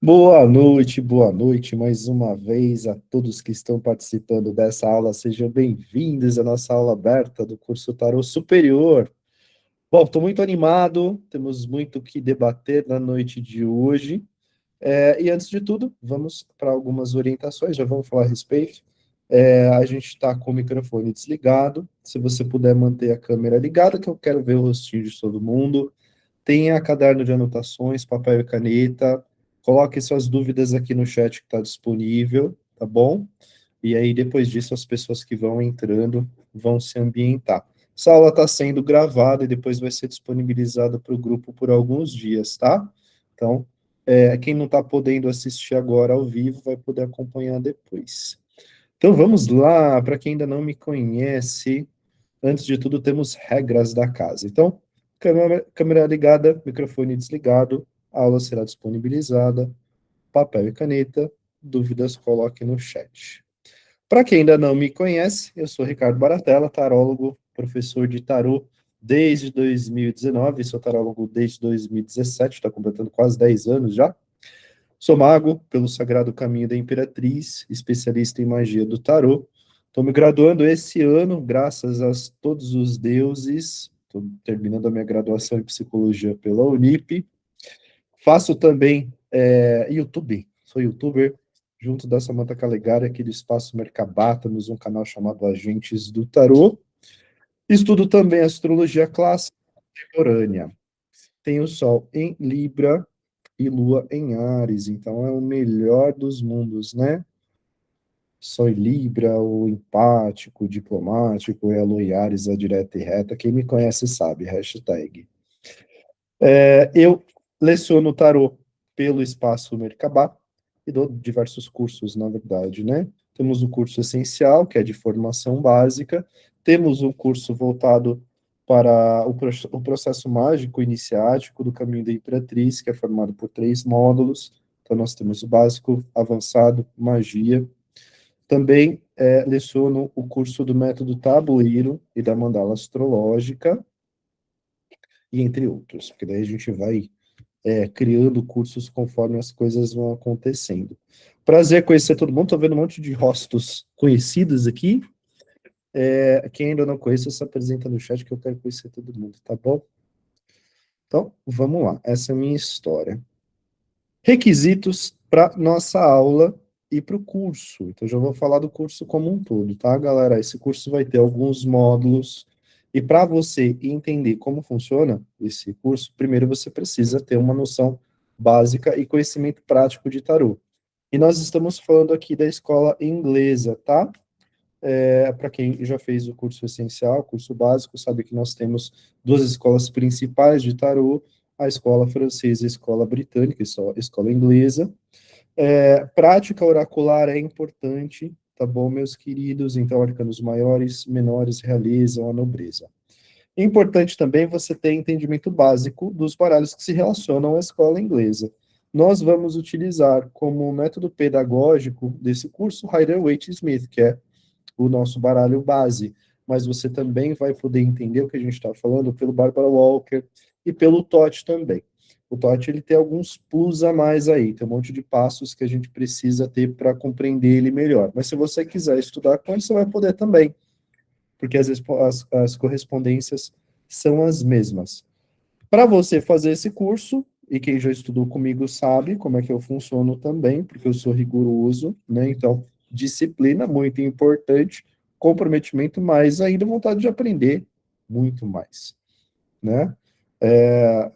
Boa noite mais uma vez a todos que estão participando dessa aula. Sejam bem-vindos à nossa aula aberta do curso Tarô Superior. Bom, estou muito animado, temos muito o que debater na noite de hoje. E antes de tudo, vamos para algumas orientações, já vamos falar a respeito. A gente está com o microfone desligado, se você puder manter a câmera ligada, que eu quero ver o rostinho de todo mundo. Tenha caderno de anotações, papel e caneta. Coloque suas dúvidas aqui no chat que está disponível, tá bom? E aí, depois disso, as pessoas que vão entrando vão se ambientar. Essa aula está sendo gravada e depois vai ser disponibilizada para o grupo por alguns dias, tá? Então, quem não está podendo assistir agora ao vivo vai poder acompanhar depois. Então, vamos lá. Para quem ainda não me conhece, antes de tudo, temos regras da casa. Então, câmera ligada, microfone desligado, a aula será disponibilizada, papel e caneta, dúvidas coloque no chat. Para quem ainda não me conhece, eu sou Ricardo Baratella, tarólogo, professor de tarô desde 2019, sou tarólogo desde 2017, está completando quase 10 anos já. Sou mago pelo Sagrado Caminho da Imperatriz, especialista em magia do tarô. Estou me graduando esse ano, graças a todos os deuses. Estou terminando a minha graduação em psicologia pela Unip. Faço também YouTube, sou youtuber, junto da Samantha Calegari, aqui do Espaço Mercabá, temos um canal chamado Agentes do Tarô. Estudo também astrologia clássica contemporânea. Tenho Sol em Libra e Lua em Áries, então é o melhor dos mundos, né? Sol em Libra, o empático, o diplomático, e a Lua em Áries, a direta e reta. Quem me conhece sabe, hashtag. Eu leciono tarô pelo Espaço Merkabah e dou diversos cursos, na verdade, né? Temos o curso essencial, que é de formação básica, temos um curso voltado para o processo mágico iniciático do Caminho da Imperatriz, que é formado por 3 módulos. Então, nós temos o básico, avançado, magia. Também leciono o curso do método tabuleiro e da mandala astrológica, e entre outros, porque daí a gente vai criando cursos conforme as coisas vão acontecendo. Prazer conhecer todo mundo, estou vendo um monte de rostos conhecidos aqui. Quem ainda não conhece, se apresenta no chat que eu quero conhecer todo mundo, tá bom? Então, vamos lá, essa é a minha história. Requisitos para nossa aula e para o curso. Então, já vou falar do curso como um todo, tá, galera? Esse curso vai ter alguns módulos, e para você entender como funciona esse curso, primeiro você precisa ter uma noção básica e conhecimento prático de tarô. E nós estamos falando aqui da escola inglesa, tá? Para quem já fez o curso essencial, curso básico, sabe que nós temos 2 escolas principais de tarô, a escola francesa e a escola britânica, a escola inglesa. Prática oracular é importante, tá bom, meus queridos? Então, arcanos maiores, menores realizam a nobreza. É importante também você ter entendimento básico dos baralhos que se relacionam à escola inglesa. Nós vamos utilizar como método pedagógico desse curso Rider-Waite-Smith, que é o nosso baralho base, mas você também vai poder entender o que a gente está falando pelo Barbara Walker e pelo Totti também. O Totti, ele tem alguns plus a mais aí, tem um monte de passos que a gente precisa ter para compreender ele melhor. Mas se você quiser estudar com ele, você vai poder também, porque as correspondências são as mesmas. Para você fazer esse curso, e quem já estudou comigo sabe como é que eu funciono também, porque eu sou rigoroso, né? Então, disciplina, muito importante, comprometimento, mais ainda vontade de aprender, muito mais, né?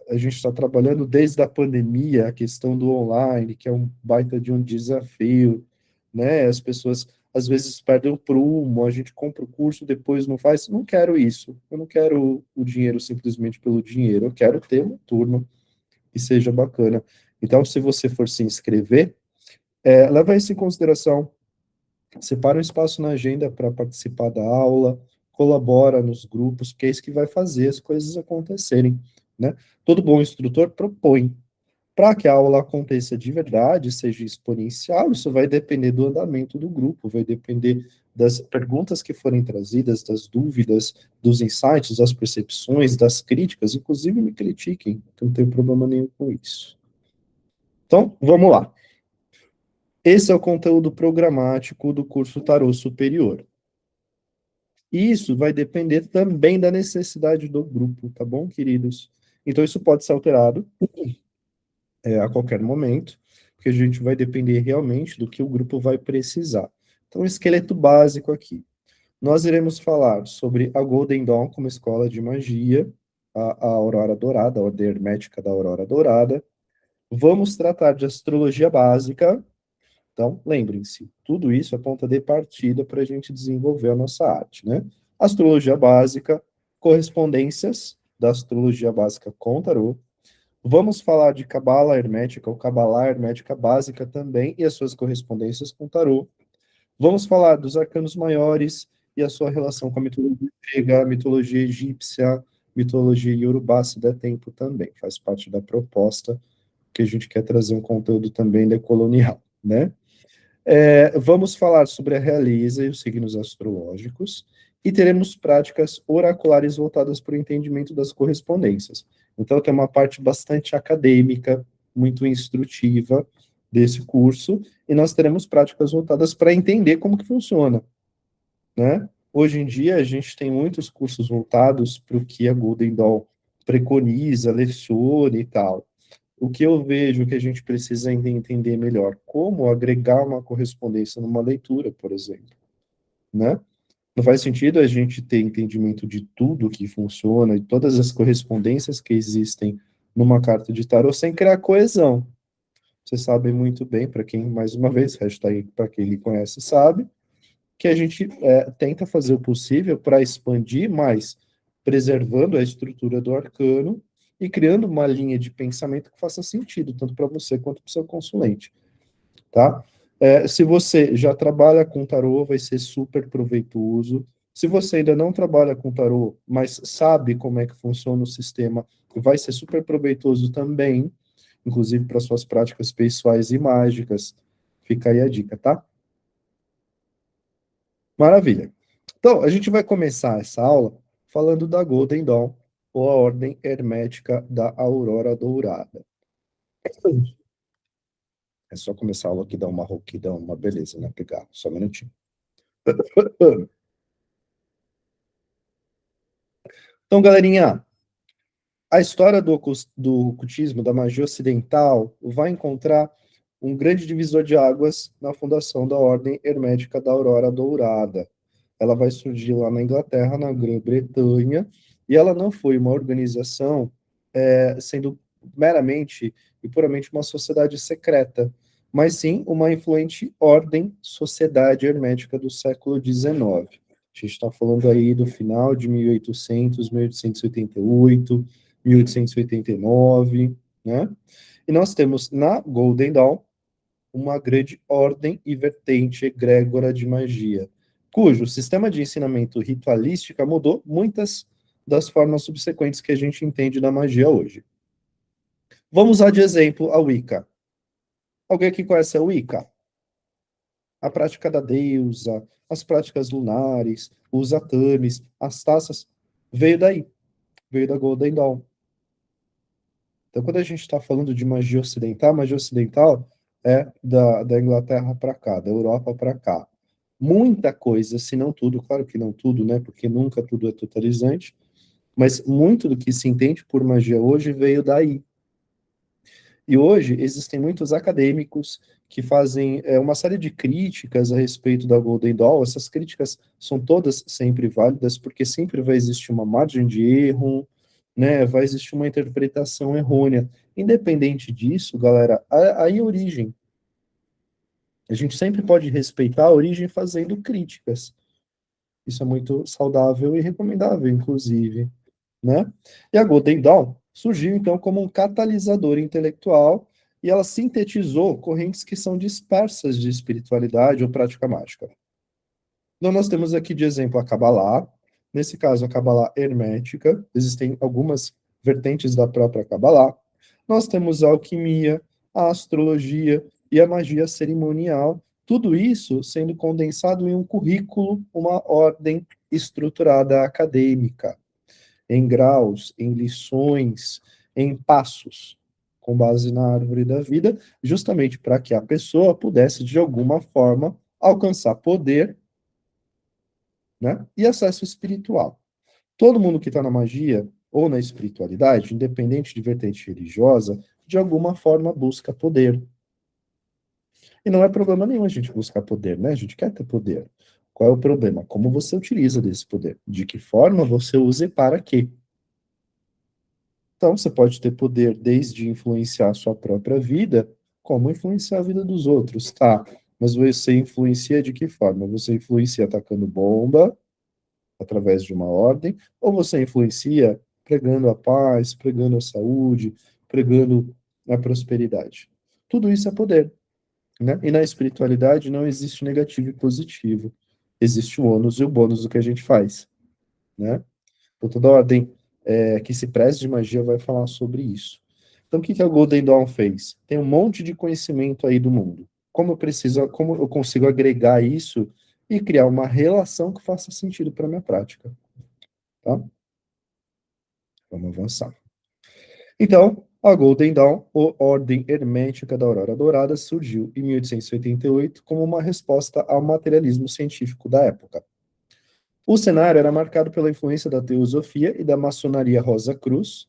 A gente está trabalhando desde a pandemia, a questão do online, que é um baita de um desafio, né? As pessoas às vezes perdem o prumo, a gente compra o curso, depois não faz. Não quero isso. Eu não quero o dinheiro simplesmente pelo dinheiro. Eu quero ter uma turma que seja bacana. Então, se você for se inscrever, leva isso em consideração. Separa um espaço na agenda para participar da aula, colabora nos grupos, que é isso que vai fazer as coisas acontecerem, né? Todo bom instrutor propõe. Para que a aula aconteça de verdade, seja exponencial, isso vai depender do andamento do grupo, vai depender das perguntas que forem trazidas, das dúvidas, dos insights, das percepções, das críticas, inclusive me critiquem, que eu não tenho problema nenhum com isso. Então, vamos lá. Esse é o conteúdo programático do curso Tarô Superior. Isso vai depender também da necessidade do grupo, tá bom, queridos? Então, isso pode ser alterado a qualquer momento, porque a gente vai depender realmente do que o grupo vai precisar. Então, esqueleto básico aqui. Nós iremos falar sobre a Golden Dawn como escola de magia, a Aurora Dourada, a Ordem Hermética da Aurora Dourada. Vamos tratar de astrologia básica. Então, lembrem-se, tudo isso é ponta de partida para a gente desenvolver a nossa arte, né? Astrologia básica, correspondências da astrologia básica com tarô. Vamos falar de cabala hermética ou cabalá hermética básica também e as suas correspondências com tarô. Vamos falar dos arcanos maiores e a sua relação com a mitologia grega, mitologia egípcia, mitologia iorubá, se der tempo também. Faz parte da proposta que a gente quer trazer um conteúdo também decolonial, né? Vamos falar sobre a realeza e os signos astrológicos, e teremos práticas oraculares voltadas para o entendimento das correspondências. Então, tem uma parte bastante acadêmica, muito instrutiva desse curso, e nós teremos práticas voltadas para entender como que funciona, né? Hoje em dia, a gente tem muitos cursos voltados para o que a Golden Dawn preconiza, leciona e tal. O que eu vejo que a gente precisa ainda entender melhor, como agregar uma correspondência numa leitura, por exemplo, né? Não faz sentido a gente ter entendimento de tudo que funciona e todas as correspondências que existem numa carta de tarot sem criar coesão. Você sabe muito bem, para quem, mais uma vez, hashtag para quem lhe conhece sabe, que a gente tenta fazer o possível para expandir mais, preservando a estrutura do arcano e criando uma linha de pensamento que faça sentido, tanto para você quanto para o seu consulente, tá? Se você já trabalha com tarô, vai ser super proveitoso. Se você ainda não trabalha com tarô, mas sabe como é que funciona o sistema, vai ser super proveitoso também, inclusive para suas práticas pessoais e mágicas. Fica aí a dica, tá? Maravilha. Então, a gente vai começar essa aula falando da Golden Dawn, ou a Ordem Hermética da Aurora Dourada. É só começar a aula que dá uma rouquidão, uma beleza, né? Pegar, só um minutinho. Então, galerinha, a história do ocultismo, da magia ocidental, vai encontrar um grande divisor de águas na fundação da Ordem Hermética da Aurora Dourada. Ela vai surgir lá na Inglaterra, na Grã-Bretanha, e ela não foi uma organização sendo meramente e puramente uma sociedade secreta, mas sim uma influente ordem, sociedade hermética do século XIX. A gente está falando aí do final de 1800, 1888, 1889, né? E nós temos na Golden Dawn uma grande ordem e vertente egrégora de magia, cujo sistema de ensinamento ritualística mudou muitas das formas subsequentes que a gente entende da magia hoje. Vamos usar de exemplo a Wicca. Alguém aqui conhece a Wicca? A prática da deusa, as práticas lunares, os atames, as taças, veio daí, veio da Golden Dawn. Então, quando a gente está falando de magia ocidental é da Inglaterra para cá, da Europa para cá. Muita coisa, se não tudo, claro que não tudo, né? Porque nunca tudo é totalizante, mas muito do que se entende por magia hoje veio daí. E hoje existem muitos acadêmicos que fazem uma série de críticas a respeito da Golden Dawn. Essas críticas são todas sempre válidas, porque sempre vai existir uma margem de erro, né? Vai existir uma interpretação errônea. Independente disso, galera, aí a origem. A gente sempre pode respeitar a origem fazendo críticas. Isso é muito saudável e recomendável, inclusive, né? E a Golden Dawn surgiu então como um catalisador intelectual e ela sintetizou correntes que são dispersas de espiritualidade ou prática mágica. Então nós temos aqui de exemplo a Kabbalah, nesse caso a Kabbalah hermética, existem algumas vertentes da própria Kabbalah. Nós temos a alquimia, a astrologia e a magia cerimonial, tudo isso sendo condensado em um currículo, uma ordem estruturada acadêmica em graus, em lições, em passos, com base na árvore da vida, justamente para que a pessoa pudesse, de alguma forma, alcançar poder, né, e acesso espiritual. Todo mundo que está na magia ou na espiritualidade, independente de vertente religiosa, de alguma forma busca poder. E não é problema nenhum a gente buscar poder, né? A gente quer ter poder. Qual é o problema? Como você utiliza desse poder? De que forma você usa e para quê? Então, você pode ter poder desde influenciar a sua própria vida, como influenciar a vida dos outros, tá? Mas você influencia de que forma? Você influencia atacando bomba, através de uma ordem, ou você influencia pregando a paz, pregando a saúde, pregando a prosperidade? Tudo isso é poder, né? E na espiritualidade não existe negativo e positivo. Existe o ônus e o bônus do que a gente faz, né? Por toda ordem que se preze de magia vai falar sobre isso. Então, o que que a Golden Dawn fez? Tem um monte de conhecimento aí do mundo. Como eu consigo agregar isso e criar uma relação que faça sentido para a minha prática, tá? Vamos avançar. Então, a Golden Dawn, ou Ordem Hermética da Aurora Dourada, surgiu em 1888 como uma resposta ao materialismo científico da época. O cenário era marcado pela influência da teosofia e da maçonaria Rosa Cruz,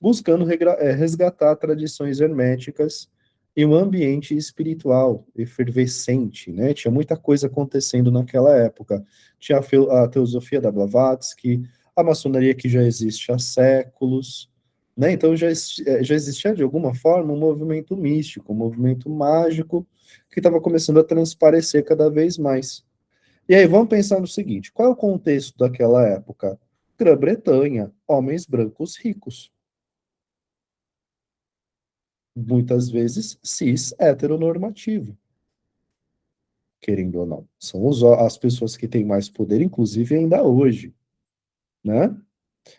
buscando resgatar tradições herméticas e um ambiente espiritual efervescente, né? Tinha muita coisa acontecendo naquela época. Tinha a teosofia da Blavatsky, a maçonaria que já existe há séculos, né? Então já existia de alguma forma um movimento místico, um movimento mágico que estava começando a transparecer cada vez mais. E aí vamos pensar no seguinte: qual é o contexto daquela época? Grã-Bretanha, homens brancos ricos, muitas vezes cis heteronormativo, querendo ou não. São as pessoas que têm mais poder, inclusive ainda hoje, né?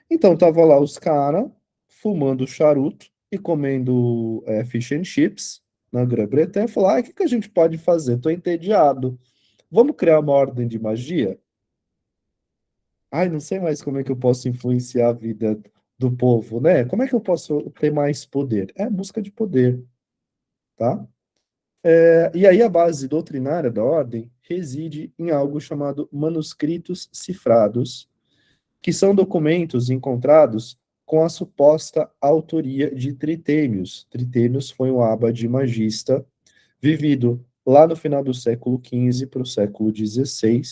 Então tava lá os caras fumando charuto e comendo fish and chips na Grã-Bretanha, e falar, o que que a gente pode fazer? Tô entediado. Vamos criar uma ordem de magia? Ai, não sei mais como é que eu posso influenciar a vida do povo, né? Como é que eu posso ter mais poder? É busca de poder, tá? E aí a base doutrinária da ordem reside em algo chamado manuscritos cifrados, que são documentos encontrados com a suposta autoria de Tritêmios. Tritêmios foi um abade magista vivido lá no final do século XV para o século XVI,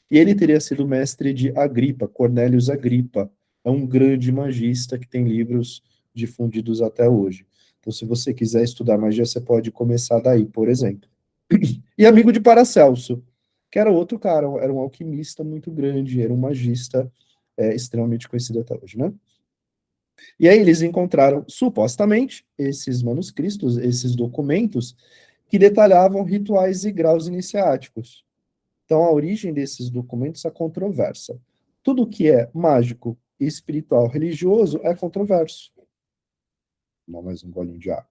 e ele teria sido mestre de Agripa, Cornélios Agripa. É um grande magista que tem livros difundidos até hoje. Então, se você quiser estudar magia, você pode começar daí, por exemplo. E amigo de Paracelso, que era outro cara, era um alquimista muito grande, era um magista extremamente conhecido até hoje, né? E aí eles encontraram, supostamente, esses manuscritos, esses documentos, que detalhavam rituais e graus iniciáticos. Então, a origem desses documentos é controversa. Tudo que é mágico, espiritual, religioso é controverso. Vou mais um golinho de água.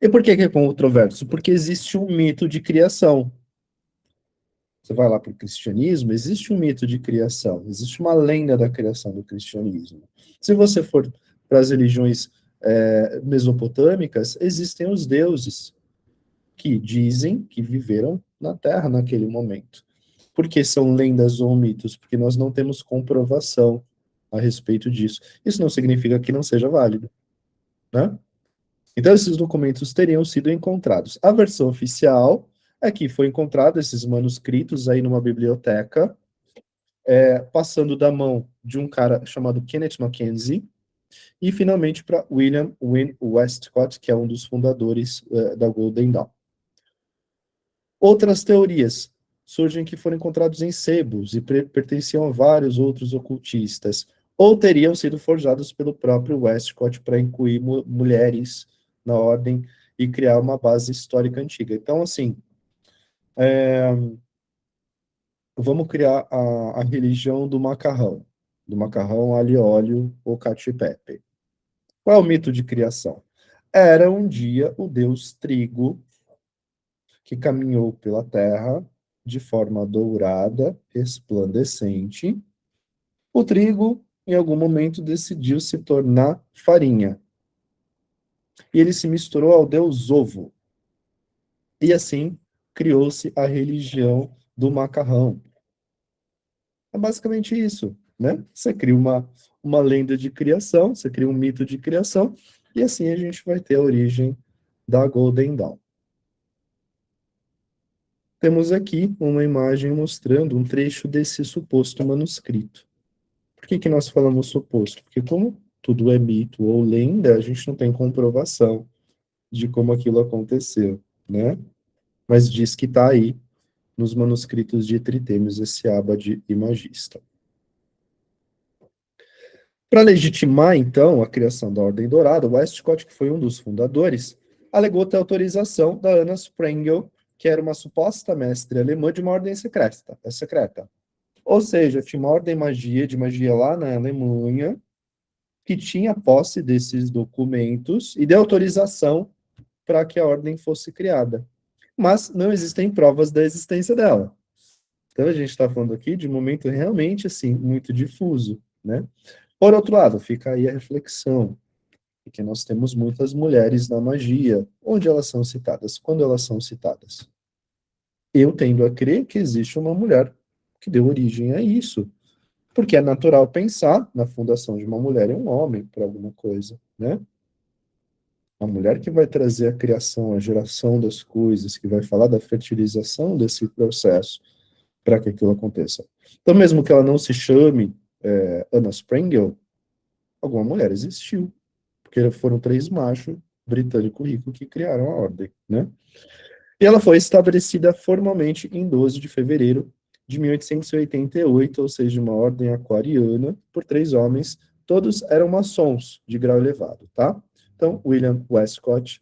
E por que que é controverso? Porque existe um mito de criação. Você vai lá para o cristianismo, existe um mito de criação, existe uma lenda da criação do cristianismo. Se você for para as religiões mesopotâmicas, existem os deuses que dizem que viveram na Terra naquele momento. Por que são lendas ou mitos? Porque nós não temos comprovação. a respeito disso. Isso não significa que não seja válido, né? Então, esses documentos teriam sido encontrados. A versão oficial é que foi encontrado esses manuscritos aí numa biblioteca, passando da mão de um cara chamado Kenneth Mackenzie, e finalmente para William Wynne Westcott, que é um dos fundadores da Golden Dawn. Outras teorias surgem que foram encontrados em sebos e pertenciam a vários outros ocultistas, ou teriam sido forjados pelo próprio Westcott para incluir mulheres na ordem e criar uma base histórica antiga. Então, assim, vamos criar a religião do macarrão alho e óleo ou cacio e pepe. Qual é o mito de criação? Era um dia o deus Trigo que caminhou pela terra de forma dourada, resplandecente. O trigo, em algum momento, decidiu se tornar farinha. E ele se misturou ao deus Ovo. E assim criou-se a religião do macarrão. É basicamente isso, né? Você cria uma lenda de criação, você cria um mito de criação, e assim a gente vai ter a origem da Golden Dawn. Temos aqui uma imagem mostrando um trecho desse suposto manuscrito. Por que que nós falamos suposto? Porque como tudo é mito ou lenda, a gente não tem comprovação de como aquilo aconteceu, né? Mas diz que está aí nos manuscritos de Tritêmios, esse Abade e Magista. Para legitimar, então, a criação da Ordem Dourada, Westcott, que foi um dos fundadores, alegou ter autorização da Anna Sprengel, que era uma suposta mestre alemã de uma ordem secreta. Ou seja, tinha uma ordem de magia lá na Alemanha, que tinha posse desses documentos e deu autorização para que a ordem fosse criada. Mas não existem provas da existência dela. Então a gente está falando aqui de um momento realmente assim muito difuso, né? Por outro lado, fica aí a reflexão, que nós temos muitas mulheres na magia. Onde elas são citadas? Quando elas são citadas? Eu tendo a crer que existe uma mulher que deu origem a isso, porque é natural pensar na fundação de uma mulher e um homem para alguma coisa, né? A mulher que vai trazer a criação, a geração das coisas, que vai falar da fertilização desse processo para que aquilo aconteça. Então, mesmo que ela não se chame Anna Sprengel, alguma mulher existiu, porque foram três machos britânico rico que criaram a ordem, né? E ela foi estabelecida formalmente em 12 de fevereiro de 1888, ou seja, uma ordem aquariana, por três homens, todos eram maçons de grau elevado, tá? Então, William Westcott,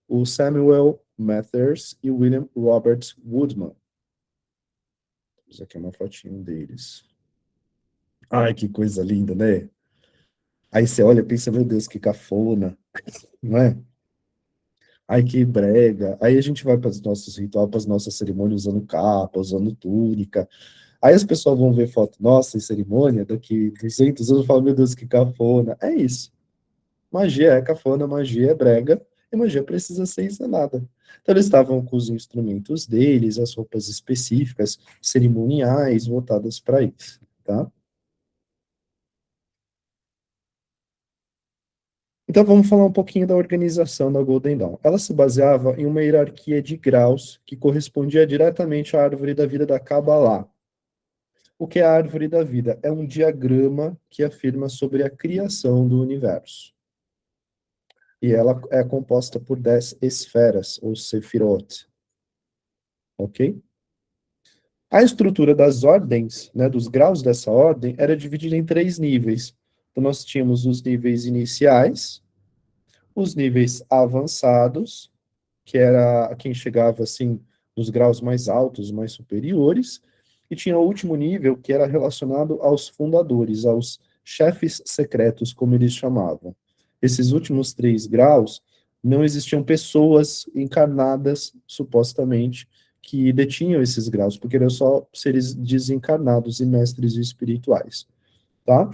o Samuel Mathers e o William Robert Woodman. Isso aqui é uma fotinho deles. Ai, que coisa linda, né? Aí você olha e pensa, meu Deus, que cafona, não é? Ai, que brega. Aí a gente vai para os nossos rituais, para as nossas cerimônias usando capa, usando túnica. Aí as pessoas vão ver foto nossa em cerimônia, daqui 200 anos, e falam, meu Deus, que cafona. É isso. Magia é cafona, magia é brega, e magia precisa ser ensinada. Então eles estavam com os instrumentos deles, as roupas específicas, cerimoniais, voltadas para isso, tá? Então vamos falar um pouquinho da organização da Golden Dawn. Ela se baseava em uma hierarquia de graus que correspondia diretamente à árvore da vida da Kabbalah. O que é a árvore da vida? É um diagrama que afirma sobre a criação do universo. E ela é composta por 10 esferas, ou sefirot. Ok? A estrutura das ordens, né, dos graus dessa ordem, era dividida em três níveis. Então, nós tínhamos os níveis iniciais, os níveis avançados, que era quem chegava, assim, nos graus mais altos, mais superiores, e tinha o último nível, que era relacionado aos fundadores, aos chefes secretos, como eles chamavam. Esses últimos três graus, não existiam pessoas encarnadas, supostamente, que detinham esses graus, porque eram só seres desencarnados e mestres espirituais, tá?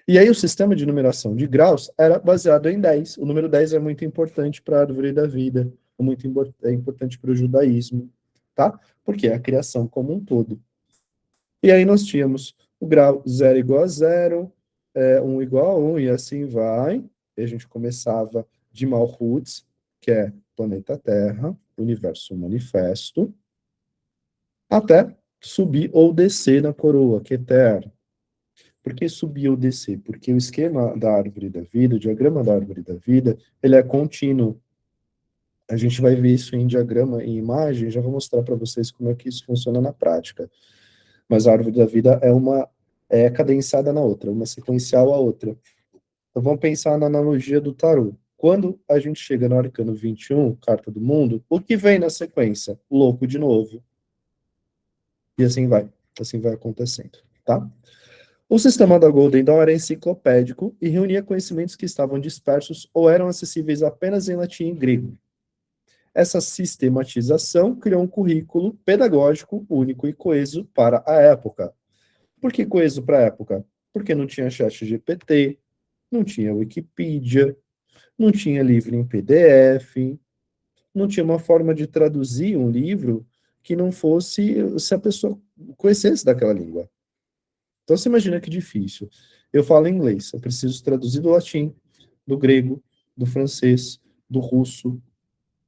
E aí o sistema de numeração de graus era baseado em 10. O número 10 é muito importante para a árvore da vida, é importante para o judaísmo, tá? Porque é a criação como um todo. E aí nós tínhamos o grau 0 igual a 0, 1 igual a 1, e assim vai. E a gente começava de Malkuth, que é planeta Terra, universo manifesto, até subir ou descer na coroa, que é Terra. Por que subir ou descer? Porque o esquema da árvore da vida, o diagrama da árvore da vida, ele é contínuo. A gente vai ver isso em diagrama, em imagem, já vou mostrar para vocês como é que isso funciona na prática. Mas a árvore da vida é cadenciada na outra, uma sequencial à outra. Então vamos pensar na analogia do tarô. Quando a gente chega no arcano 21, carta do mundo, o que vem na sequência? Louco de novo. E assim vai acontecendo, tá? O sistema da Golden Dawn era enciclopédico e reunia conhecimentos que estavam dispersos ou eram acessíveis apenas em latim e grego. Essa sistematização criou um currículo pedagógico único e coeso para a época. Por que coeso para a época? Porque não tinha chat GPT, não tinha Wikipedia, não tinha livro em PDF, não tinha uma forma de traduzir um livro que não fosse se a pessoa conhecesse daquela língua. Então você imagina que difícil. Eu falo inglês, eu preciso traduzir do latim, do grego, do francês, do russo,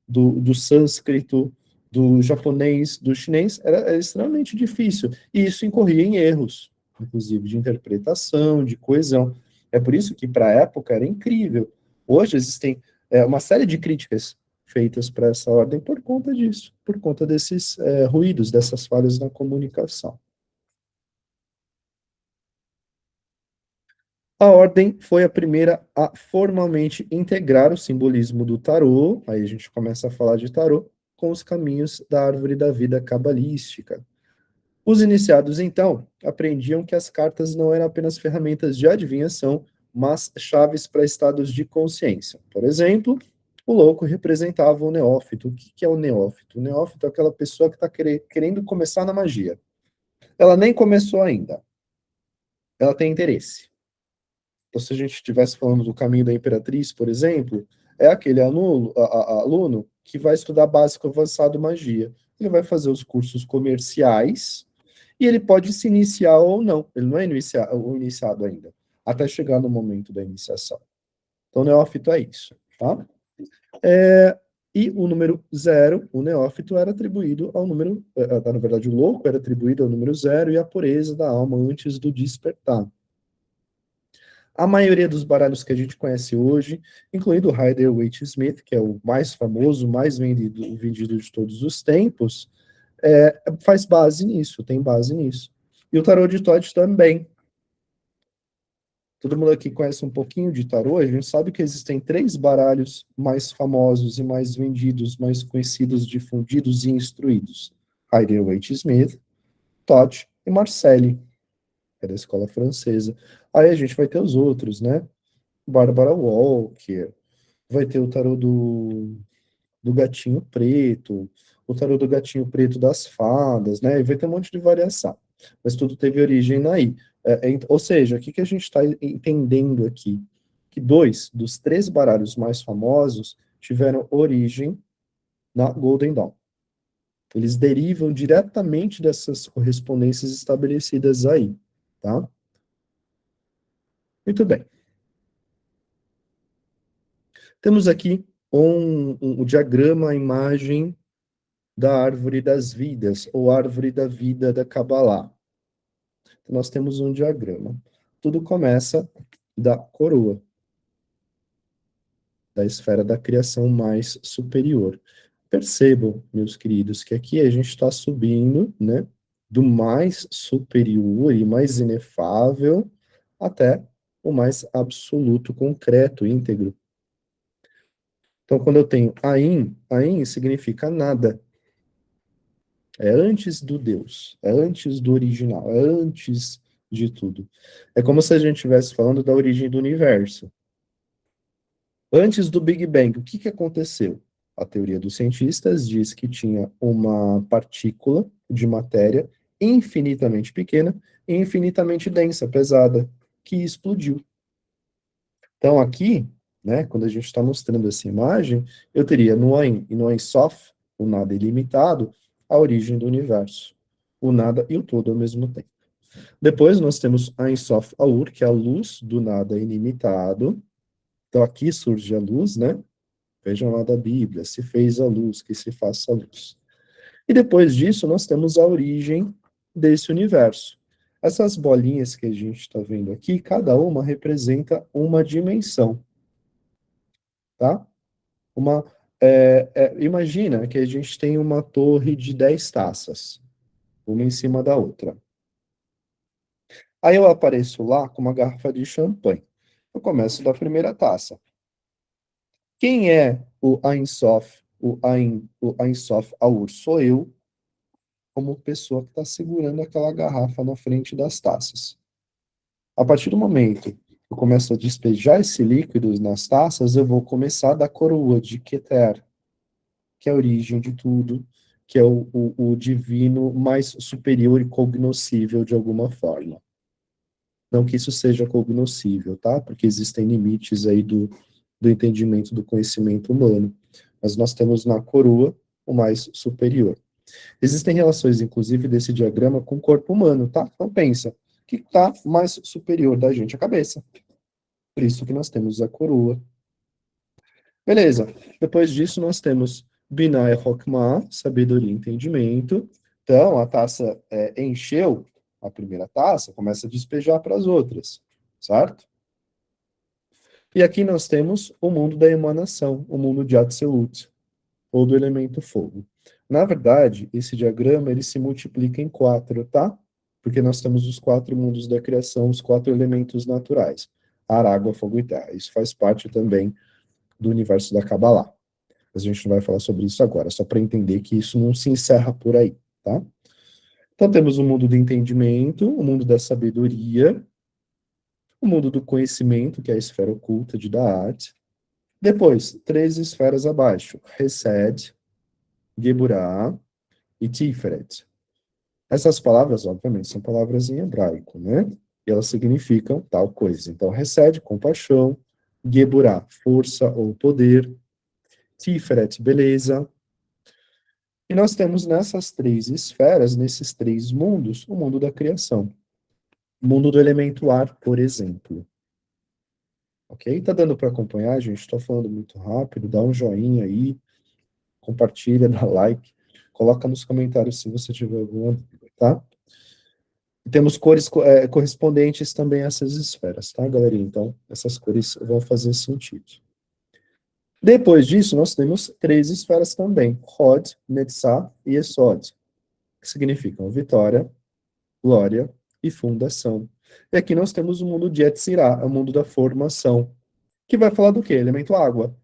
do sânscrito, do japonês, do chinês, era extremamente difícil. E isso incorria em erros, inclusive de interpretação, de coesão. É por isso que, para a época, era incrível. Hoje existem uma série de críticas feitas para essa ordem por conta disso, por conta desses ruídos, dessas falhas na comunicação. A ordem foi a primeira a formalmente integrar o simbolismo do tarô, aí a gente começa a falar de tarô, com os caminhos da árvore da vida cabalística. Os iniciados, então, aprendiam que as cartas não eram apenas ferramentas de adivinhação, mas chaves para estados de consciência. Por exemplo, o louco representava o neófito. O que é o neófito? O neófito é aquela pessoa que está querendo começar na magia. Ela nem começou ainda, ela tem interesse. Então, se a gente estivesse falando do caminho da imperatriz, por exemplo, é aquele aluno que vai estudar básico avançado magia. Ele vai fazer os cursos comerciais e ele pode se iniciar ou não. Ele não é o iniciado ainda, até chegar no momento da iniciação. Então, neófito é isso, tá? E o número 0, o neófito, era atribuído ao número, na verdade, o louco era atribuído ao número 0 e a pureza da alma antes do despertar. A maioria dos baralhos que a gente conhece hoje, incluindo o Rider-Waite-Smith, que é o mais famoso, mais vendido de todos os tempos, faz base nisso, tem base nisso. E o tarô de Todd também. Todo mundo aqui conhece um pouquinho de tarô, a gente sabe que existem 3 baralhos mais famosos e mais vendidos, mais conhecidos, difundidos e instruídos. Rider-Waite-Smith, Todd e Marcelli, que é da escola francesa. Aí a gente vai ter os outros, né? Barbara Walker, vai ter o tarô do gatinho preto, o tarô do gatinho preto das fadas, né? E vai ter um monte de variação. Mas tudo teve origem aí. Ou seja, o que a gente está entendendo aqui? Que 2 dos 3 baralhos mais famosos tiveram origem na Golden Dawn. Eles derivam diretamente dessas correspondências estabelecidas aí, tá? Muito bem. Temos aqui um diagrama, a imagem da árvore das vidas, ou árvore da vida da Kabbalah. Então, nós temos um diagrama. Tudo começa da coroa, da esfera da criação mais superior. Percebam, meus queridos, que aqui a gente está subindo, né, do mais superior e mais inefável até o mais absoluto, concreto, íntegro. Então, quando eu tenho Ain significa nada. É antes do Deus, é antes do original, é antes de tudo. É como se a gente estivesse falando da origem do universo. Antes do Big Bang, o que aconteceu? A teoria dos cientistas diz que tinha uma partícula de matéria infinitamente pequena e infinitamente densa, pesada, que explodiu. Então, aqui, né, quando a gente está mostrando essa imagem, eu teria no Ein e no Ein Sof, o nada ilimitado, a origem do universo. O nada e o todo ao mesmo tempo. Depois nós temos Ein Sof Aur, que é a luz do nada ilimitado. Então aqui surge a luz, né? Vejam lá da Bíblia, se fez a luz, que se faça a luz. E depois disso, nós temos a origem desse universo. Essas bolinhas que a gente está vendo aqui, cada uma representa uma dimensão, tá? Uma, imagina que a gente tem uma torre de 10 taças, uma em cima da outra. Aí eu apareço lá com uma garrafa de champanhe. Eu começo da primeira taça. Quem é o Ein Sof, o Ein Sof Aur? Sou eu, como pessoa que está segurando aquela garrafa na frente das taças. A partir do momento que eu começo a despejar esse líquido nas taças, eu vou começar da coroa de Keter, que é a origem de tudo, que é o divino mais superior e cognoscível de alguma forma. Não que isso seja cognoscível, tá? Porque existem limites aí do entendimento do conhecimento humano. Mas nós temos na coroa o mais superior. Existem relações, inclusive, desse diagrama com o corpo humano, tá? Então pensa, o que está mais superior da gente? A cabeça. Por isso que nós temos a coroa. Beleza. Depois disso, nós temos Binah e Hokmah, sabedoria e entendimento. Então, a taça encheu, a primeira taça, começa a despejar para as outras, certo? E aqui nós temos o mundo da emanação, o mundo de Atzilut, ou do elemento fogo. Na verdade, esse diagrama ele se multiplica em 4, tá? Porque nós temos os 4 mundos da criação, os 4 elementos naturais: ar, água, fogo e terra. Isso faz parte também do universo da Kabbalah. Mas a gente não vai falar sobre isso agora, só para entender que isso não se encerra por aí, tá? Então temos o mundo do entendimento, o mundo da sabedoria, o mundo do conhecimento, que é a esfera oculta de Da'at. Depois, 3 esferas abaixo: Hesed, Geburah e Tiferet. Essas palavras, obviamente, são palavras em hebraico, né? E elas significam tal coisa. Então, Hesed, compaixão; Geburah, força ou poder; Tiferet, beleza. E nós temos nessas 3 esferas, nesses 3 mundos, o mundo da criação. O mundo do elemento ar, por exemplo. Ok? Tá dando para acompanhar, gente? Estou falando muito rápido. Dá um joinha aí, compartilha, dá like. Coloca nos comentários se você tiver alguma dúvida, tá? E temos cores correspondentes também a essas esferas, tá, galerinha? Então, essas cores vão fazer sentido. Depois disso, nós temos 3 esferas também: Hod, Netzah e Esod, que significam vitória, glória e fundação. E aqui nós temos o mundo de Yetzirah, o mundo da formação, que vai falar do quê? Elemento água,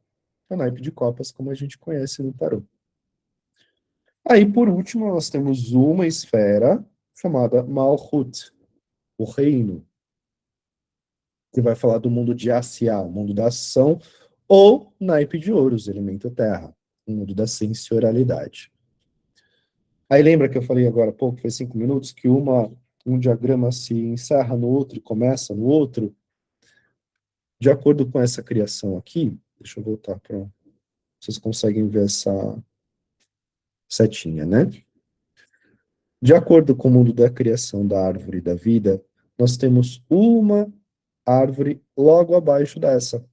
o naipe de copas, como a gente conhece no tarô. Aí, por último, nós temos uma esfera chamada Malchut, o reino, que vai falar do mundo de Asiá, o mundo da ação, ou naipe de ouros, elemento terra, o mundo da sensorialidade. Aí lembra que eu falei agora há pouco, foi 5 minutos, que um diagrama se encerra no outro e começa no outro? De acordo com essa criação aqui, deixa eu voltar para... Vocês conseguem ver essa setinha, né? De acordo com o mundo da criação da árvore da vida, nós temos uma árvore logo abaixo dessa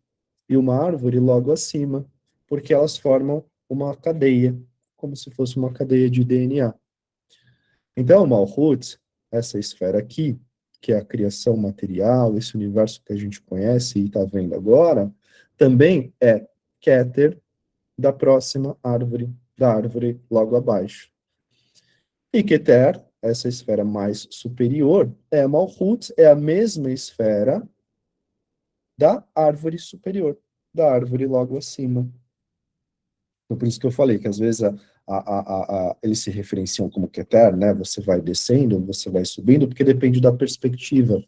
e uma árvore logo acima, porque elas formam uma cadeia, como se fosse uma cadeia de DNA. Então, o Malhut, essa esfera aqui, que é a criação material, esse universo que a gente conhece e está vendo agora, também é Keter da próxima árvore, da árvore logo abaixo. E Keter, essa esfera mais superior, é Malhut, é a mesma esfera da árvore superior, da árvore logo acima. Então, por isso que eu falei que às vezes eles se referenciam como Keter, né? Você vai descendo, você vai subindo, porque depende da perspectiva.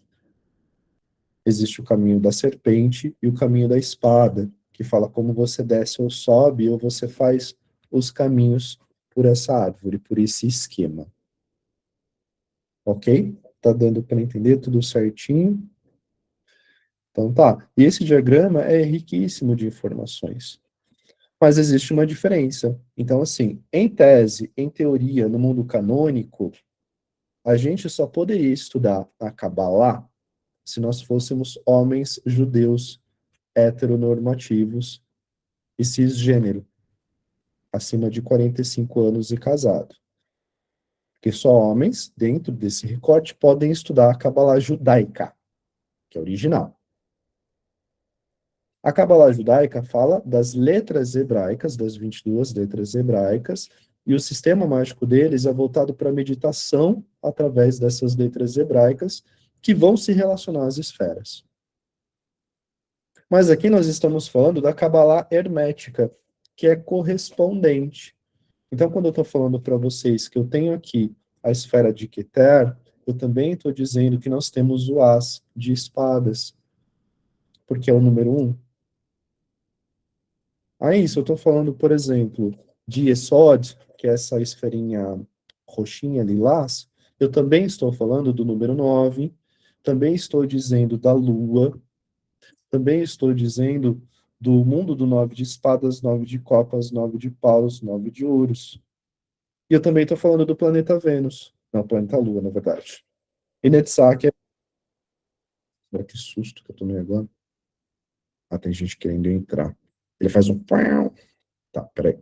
Existe o caminho da serpente e o caminho da espada, que fala como você desce ou sobe, ou você faz os caminhos por essa árvore, por esse esquema. Ok? Tá dando para entender tudo certinho? Então tá. E esse diagrama é riquíssimo de informações. Mas existe uma diferença. Então, assim, em tese, em teoria, no mundo canônico, A gente só poderia estudar a Kabbalah se nós fôssemos homens judeus heteronormativos e cisgênero, acima de 45 anos e casado. Porque só homens, dentro desse recorte, podem estudar a Kabbalah judaica, que é original. A Kabbalah judaica fala das letras hebraicas, das 22 letras hebraicas, e o sistema mágico deles é voltado para a meditação através dessas letras hebraicas, que vão se relacionar às esferas. Mas aqui nós estamos falando da Kabbalah hermética, que é correspondente. Então, quando eu estou falando para vocês que eu tenho aqui a esfera de Keter, eu também estou dizendo que nós temos o As de espadas, porque é o número 1. Aí, se eu estou falando, por exemplo, de Yesod, que é essa esferinha roxinha, lilás, eu também estou falando do número 9, também estou dizendo da Lua, também estou dizendo do mundo do 9 de espadas, 9 de copas, 9 de paus, 9 de ouros. E eu também estou falando do planeta Vênus. Não, planeta Lua, na verdade. E Netzach é... Que susto que eu tomei agora. Ah, tem gente querendo entrar. Ele faz um... Tá, peraí.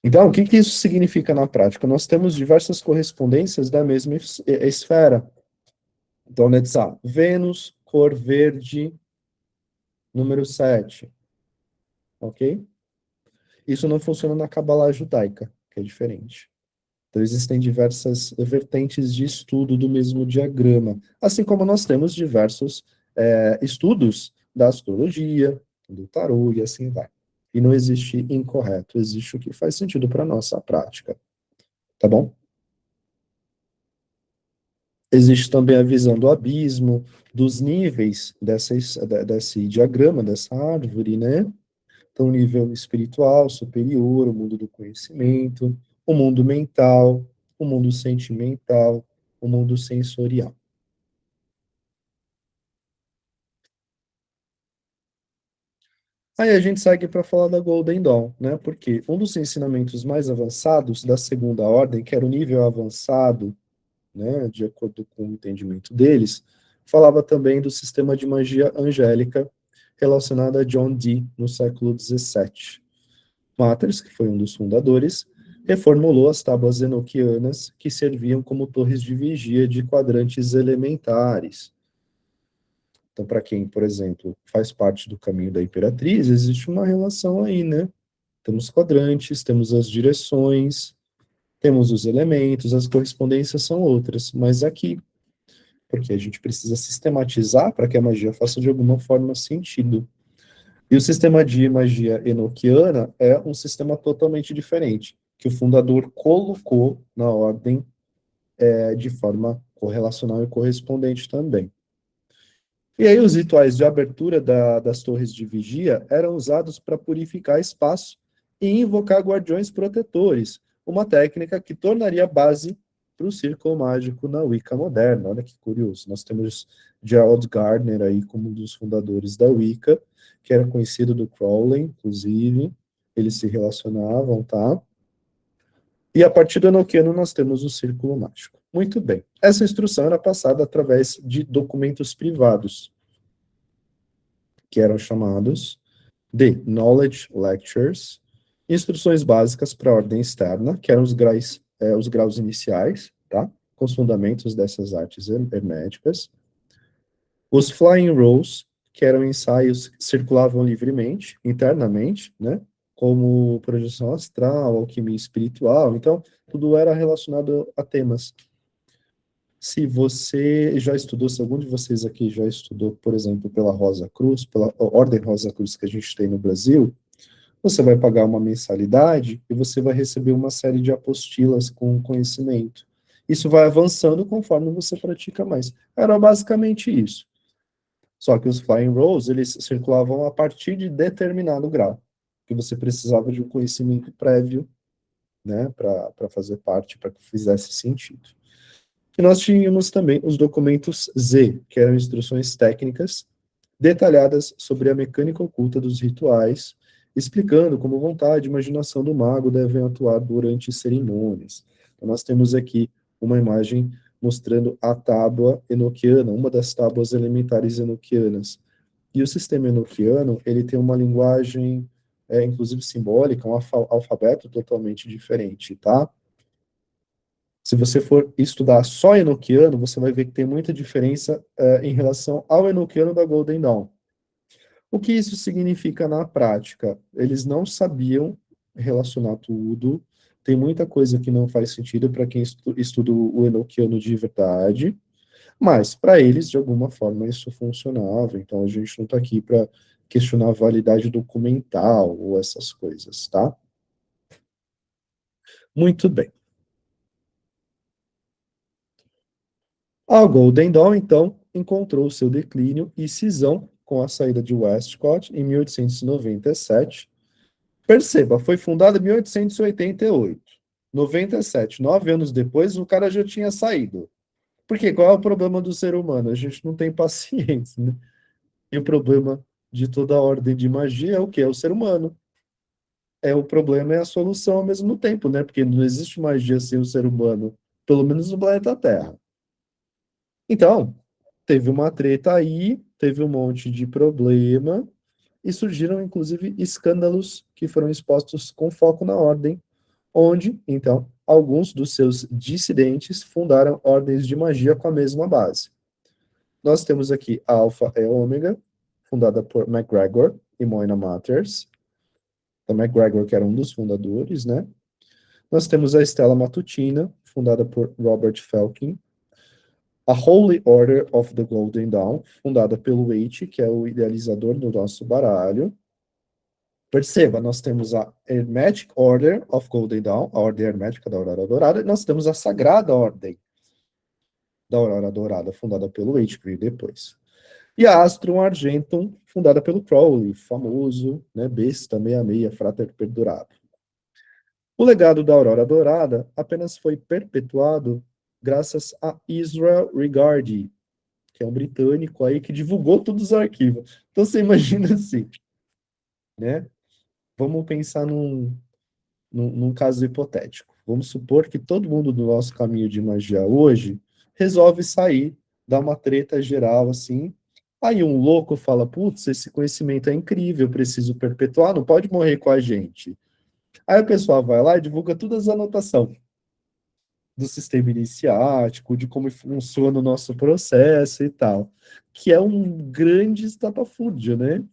Então, o que isso significa na prática? Nós temos diversas correspondências da mesma esfera. Então, Netzach, Vênus, cor verde, número 7. Ok? Isso não funciona na Kabbalah judaica, que é diferente. Então, existem diversas vertentes de estudo do mesmo diagrama, assim como nós temos diversos estudos da astrologia, do tarô e assim vai. E não existe incorreto, existe o que faz sentido para a nossa prática. Tá bom? Existe também a visão do abismo, dos níveis desse diagrama, dessa árvore, né? Então, o nível espiritual superior, o mundo do conhecimento, o mundo mental, o mundo sentimental, o mundo sensorial. Aí a gente segue para falar da Golden Dawn, né? Porque um dos ensinamentos mais avançados da segunda ordem, que era o nível avançado, né, de acordo com o entendimento deles, falava também do sistema de magia angélica relacionado a John Dee no século XVII. Matters, que foi um dos fundadores, reformulou as tábuas enoquianas que serviam como torres de vigia de quadrantes elementares. Então, para quem, por exemplo, faz parte do caminho da Imperatriz, existe uma relação aí, né? Temos quadrantes, temos as direções, temos os elementos, as correspondências são outras, mas aqui, porque a gente precisa sistematizar para que a magia faça de alguma forma sentido. E o sistema de magia enoquiana é um sistema totalmente diferente, que o fundador colocou na ordem de forma correlacional e correspondente também. E aí os rituais de abertura das torres de vigia eram usados para purificar espaço e invocar guardiões protetores, uma técnica que tornaria base para o círculo mágico na Wicca moderna. Olha que curioso. Nós temos Gerald Gardner aí como um dos fundadores da Wicca, que era conhecido do Crowley, inclusive. Eles se relacionavam, tá? E a partir do Enochiano nós temos o círculo mágico. Muito bem. Essa instrução era passada através de documentos privados, que eram chamados de Knowledge Lectures, instruções básicas para a ordem externa, que eram os graus iniciais, tá? Com os fundamentos dessas artes herméticas. Os Flying Rolls, que eram ensaios que circulavam livremente, internamente, né? Como projeção astral, alquimia espiritual. Então, tudo era relacionado a temas. Se você já estudou, se algum de vocês aqui já estudou, por exemplo, pela Rosa Cruz, pela Ordem Rosa Cruz que a gente tem no Brasil, você vai pagar uma mensalidade e você vai receber uma série de apostilas com conhecimento. Isso vai avançando conforme você pratica mais. Era basicamente isso. Só que os Flying Rolls, eles circulavam a partir de determinado grau, que você precisava de um conhecimento prévio, né, para fazer parte, para que fizesse sentido. E nós tínhamos também os documentos Z, que eram instruções técnicas detalhadas sobre a mecânica oculta dos rituais, explicando como vontade e imaginação do mago devem atuar durante cerimônias. Então, nós temos aqui uma imagem mostrando a tábua enoquiana, uma das tábuas elementares enoquianas. E o sistema enoquiano, ele tem uma linguagem, inclusive simbólica, um alfabeto totalmente diferente, tá? Se você for estudar só enoquiano, você vai ver que tem muita diferença em relação ao enoquiano da Golden Dawn. O que isso significa na prática? Eles não sabiam relacionar tudo, tem muita coisa que não faz sentido para quem estuda o enoquiano de verdade, mas para eles, de alguma forma, isso funcionava, então a gente não está aqui para questionar a validade documental ou essas coisas, tá? Muito bem. A Golden Dawn, então, encontrou seu declínio e cisão com a saída de Westcott em 1897. Perceba, foi fundada em 1888. 97, 9 anos depois, o cara já tinha saído. Porque qual é o problema do ser humano? A gente não tem paciência, né? E o problema de toda a ordem de magia é o que? É o ser humano. O problema é a solução ao mesmo tempo, né? Porque não existe magia sem o ser humano, pelo menos no planeta Terra. Então, teve uma treta aí, teve um monte de problema, e surgiram, inclusive, escândalos que foram expostos com foco na ordem, onde, então, alguns dos seus dissidentes fundaram ordens de magia com a mesma base. Nós temos aqui a Alpha e Ômega, fundada por MacGregor e Moina Matters. A MacGregor, que era um dos fundadores, né? Nós temos a Stella Matutina, fundada por Robert Felkin. A Holy Order of the Golden Dawn, fundada pelo Waite, que é o idealizador do nosso baralho. Perceba, nós temos a Hermetic Order of Golden Dawn, a Ordem Hermética da Aurora Dourada, e nós temos a Sagrada Ordem da Aurora Dourada, fundada pelo Waite, que veio depois. E a Astrum Argentum, fundada pelo Crowley, famoso, né, besta 66, Frater Perdurado. O legado da Aurora Dourada apenas foi perpetuado graças a Israel Regardie, que é um britânico aí que divulgou todos os arquivos. Então você imagina assim, né? Vamos pensar num caso hipotético. Vamos supor que todo mundo do nosso caminho de magia hoje resolve sair, dar uma treta geral assim. Aí um louco fala: putz, esse conhecimento é incrível, eu preciso perpetuar, não pode morrer com a gente. Aí o pessoal vai lá e divulga todas as anotações do sistema iniciático, de como funciona o nosso processo e tal, que é um grande estapafúrdio, né?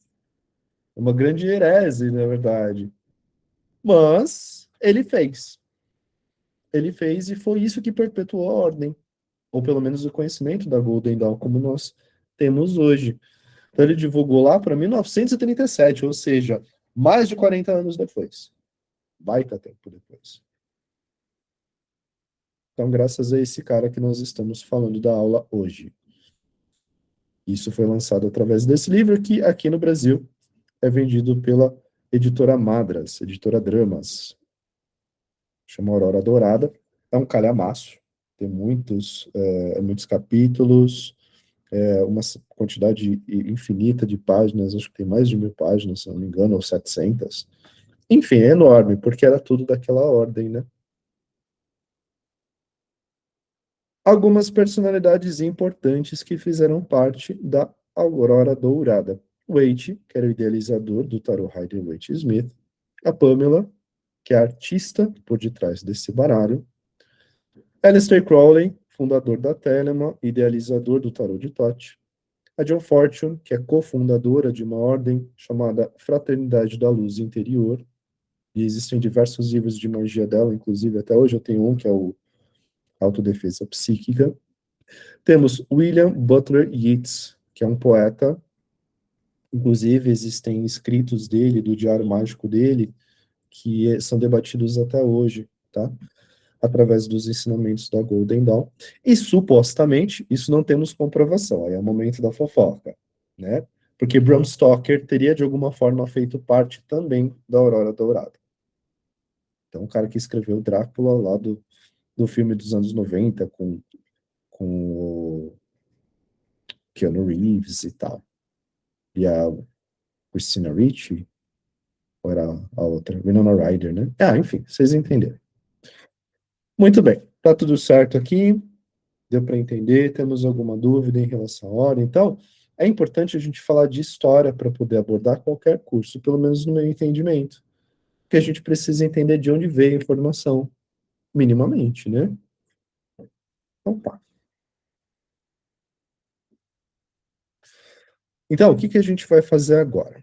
Uma grande herese, na verdade. Mas ele fez. Ele fez e foi isso que perpetuou a ordem, ou pelo menos o conhecimento da Golden Dawn, como nós temos hoje. Então ele divulgou lá para 1937, ou seja, mais de 40 anos depois. Baita tempo depois. Então, graças a esse cara que nós estamos falando da aula hoje. Isso foi lançado através desse livro, que aqui no Brasil é vendido pela editora Madras, editora Dramas. Chama Aurora Dourada. É um calhamaço, tem muitos capítulos, uma quantidade infinita de páginas, acho que tem mais de 1.000 páginas, se não me engano, ou 700. Enfim, é enorme, porque era tudo daquela ordem, né? Algumas personalidades importantes que fizeram parte da Aurora Dourada. Waite, que era o idealizador do tarot Rider-Waite-Smith. A Pamela, que é a artista por detrás desse baralho. Aleister Crowley, fundador da Telema, idealizador do tarot de Thoth. A John Fortune, que é cofundadora de uma ordem chamada Fraternidade da Luz Interior. E existem diversos livros de magia dela, inclusive até hoje eu tenho um que é o Autodefesa Psíquica. Temos William Butler Yeats, que é um poeta. Inclusive, existem escritos dele, do diário mágico dele, que são debatidos até hoje, tá? Através dos ensinamentos da Golden Dawn. E, supostamente, isso não temos comprovação, aí é o momento da fofoca, né? Porque Bram Stoker teria, de alguma forma, feito parte também da Aurora Dourada. Então, o cara que escreveu Drácula lá do filme dos anos 90, com o Keanu Reeves e tal. E a Christina Ricci, ou era a outra? Winona Ryder, né? Ah, enfim, vocês entenderam. Muito bem, tá tudo certo aqui, deu para entender, temos alguma dúvida em relação à hora, então é importante a gente falar de história para poder abordar qualquer curso, pelo menos no meu entendimento, porque a gente precisa entender de onde veio a informação, minimamente, né? Então tá. Então, o que que a gente vai fazer agora?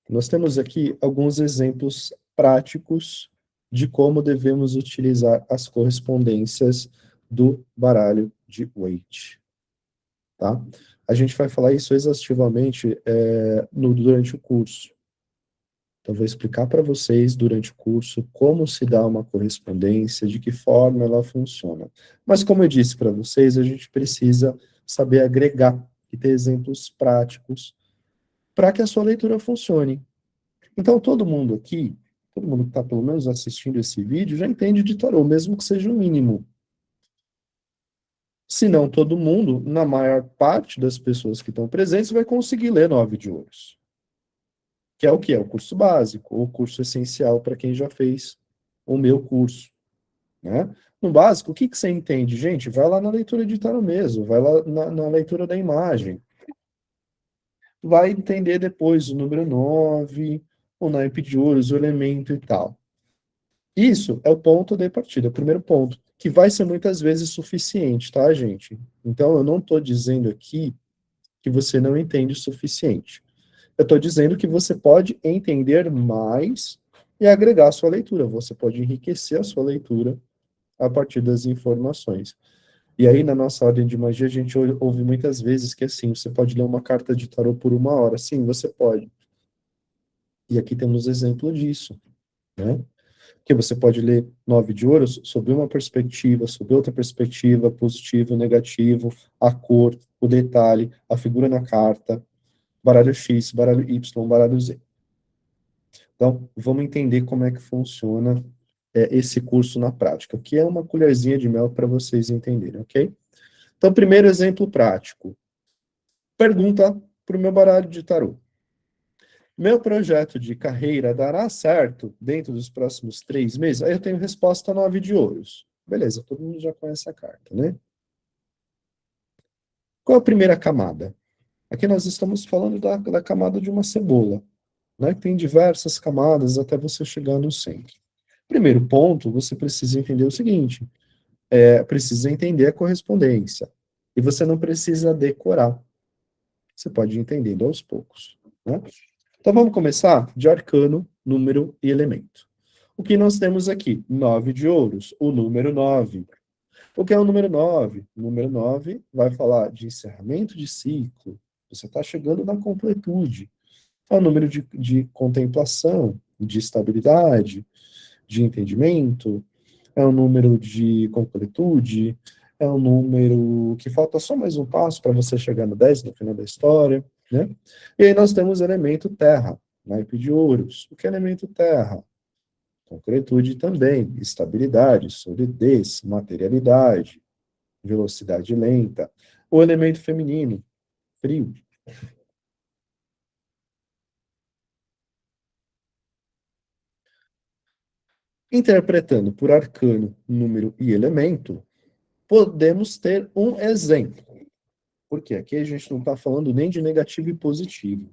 Nós temos aqui alguns exemplos práticos de como devemos utilizar as correspondências do baralho de Waite, tá? A gente vai falar isso exaustivamente durante o curso. Então, eu vou explicar para vocês durante o curso como se dá uma correspondência, de que forma ela funciona. Mas, como eu disse para vocês, a gente precisa saber agregar e ter exemplos práticos para que a sua leitura funcione. Então, todo mundo aqui, todo mundo que está pelo menos assistindo esse vídeo, já entende de tarô, mesmo que seja o mínimo. Se não todo mundo, na maior parte das pessoas que estão presentes, vai conseguir ler Nove de Ouros, que é o que? É o curso básico, ou curso essencial para quem já fez o meu curso, né? No básico, o que que você entende? Gente, vai lá na leitura de tarô mesmo, vai lá na leitura da imagem, vai entender depois o número 9, o naipe de ouros, o elemento e tal. Isso é o ponto de partida, o primeiro ponto, que vai ser muitas vezes suficiente, tá, gente? Então, eu não estou dizendo aqui que você não entende o suficiente. Eu estou dizendo que você pode entender mais e agregar a sua leitura. Você pode enriquecer a sua leitura a partir das informações. E aí, na nossa ordem de magia, a gente ouve muitas vezes que, assim, você pode ler uma carta de tarô por uma hora. Sim, você pode. E aqui temos exemplo disso, né? Que você pode ler Nove de Ouros sob uma perspectiva, sob outra perspectiva, positivo, negativo, a cor, o detalhe, a figura na carta, baralho X, baralho Y, baralho Z. Então, vamos entender como é que funciona esse curso na prática, que é uma colherzinha de mel para vocês entenderem, ok? Então, primeiro exemplo prático. Pergunta para o meu baralho de tarô. Meu projeto de carreira dará certo dentro dos próximos 3 meses? Aí eu tenho resposta 9 de ouros. Beleza, todo mundo já conhece a carta, né? Qual é a primeira camada? Aqui nós estamos falando da camada de uma cebola, né? Que tem diversas camadas até você chegar no centro. Primeiro ponto, você precisa entender o seguinte: precisa entender a correspondência. E você não precisa decorar. Você pode ir entendendo aos poucos, né? Então vamos começar de arcano, número e elemento. O que nós temos aqui? 9 de ouros, o número 9. O que é o número 9? O número 9 vai falar de encerramento de ciclo. Você está chegando na completude. É o número de contemplação, de estabilidade, de entendimento. É um número de completude. É um número que falta só mais um passo para você chegar no 10 no final da história, né? E aí nós temos o elemento terra, naipe de ouros. O que é elemento terra? Concretude também, estabilidade, solidez, materialidade, velocidade lenta. O elemento feminino, frio. Interpretando por arcano, número e elemento, podemos ter um exemplo. Porque aqui a gente não está falando nem de negativo e positivo.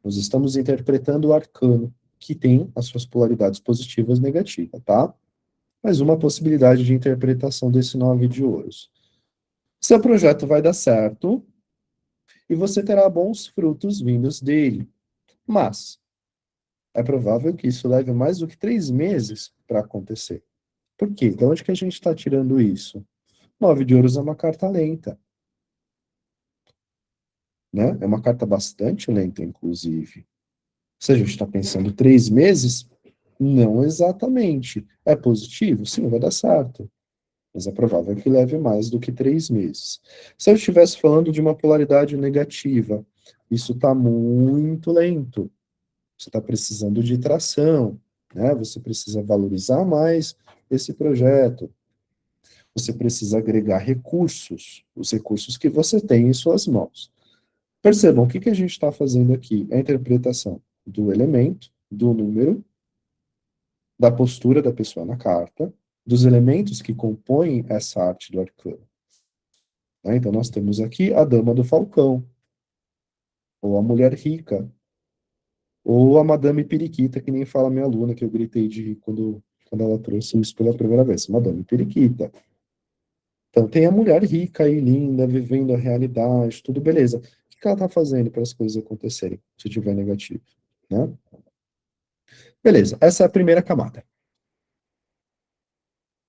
Nós estamos interpretando o arcano, que tem as suas polaridades positivas e negativas, tá? Mas uma possibilidade de interpretação desse 9 de ouros. Seu projeto vai dar certo e você terá bons frutos vindos dele. Mas é provável que isso leve mais do que 3 meses para acontecer. Por quê? De onde que a gente está tirando isso? 9 de ouros é uma carta lenta, né? É uma carta bastante lenta, inclusive. Se a gente está pensando 3 meses, não exatamente. É positivo? Sim, vai dar certo. Mas é provável que leve mais do que 3 meses. Se eu estivesse falando de uma polaridade negativa, isso está muito lento. Você está precisando de tração, né? Você precisa valorizar mais esse projeto. Você precisa agregar recursos, os recursos que você tem em suas mãos. Percebam, o que que a gente está fazendo aqui? É a interpretação do elemento, do número, da postura da pessoa na carta, dos elementos que compõem essa arte do arcano. Né? Então, nós temos aqui a Dama do Falcão, ou a Mulher Rica, ou a Madame Periquita, que nem fala minha aluna, que eu gritei de rir quando ela trouxe isso pela primeira vez. Madame Periquita. Então, tem a mulher rica e linda, vivendo a realidade, tudo beleza. O que ela está fazendo para as coisas acontecerem, se tiver negativo? Né? Beleza, essa é a primeira camada.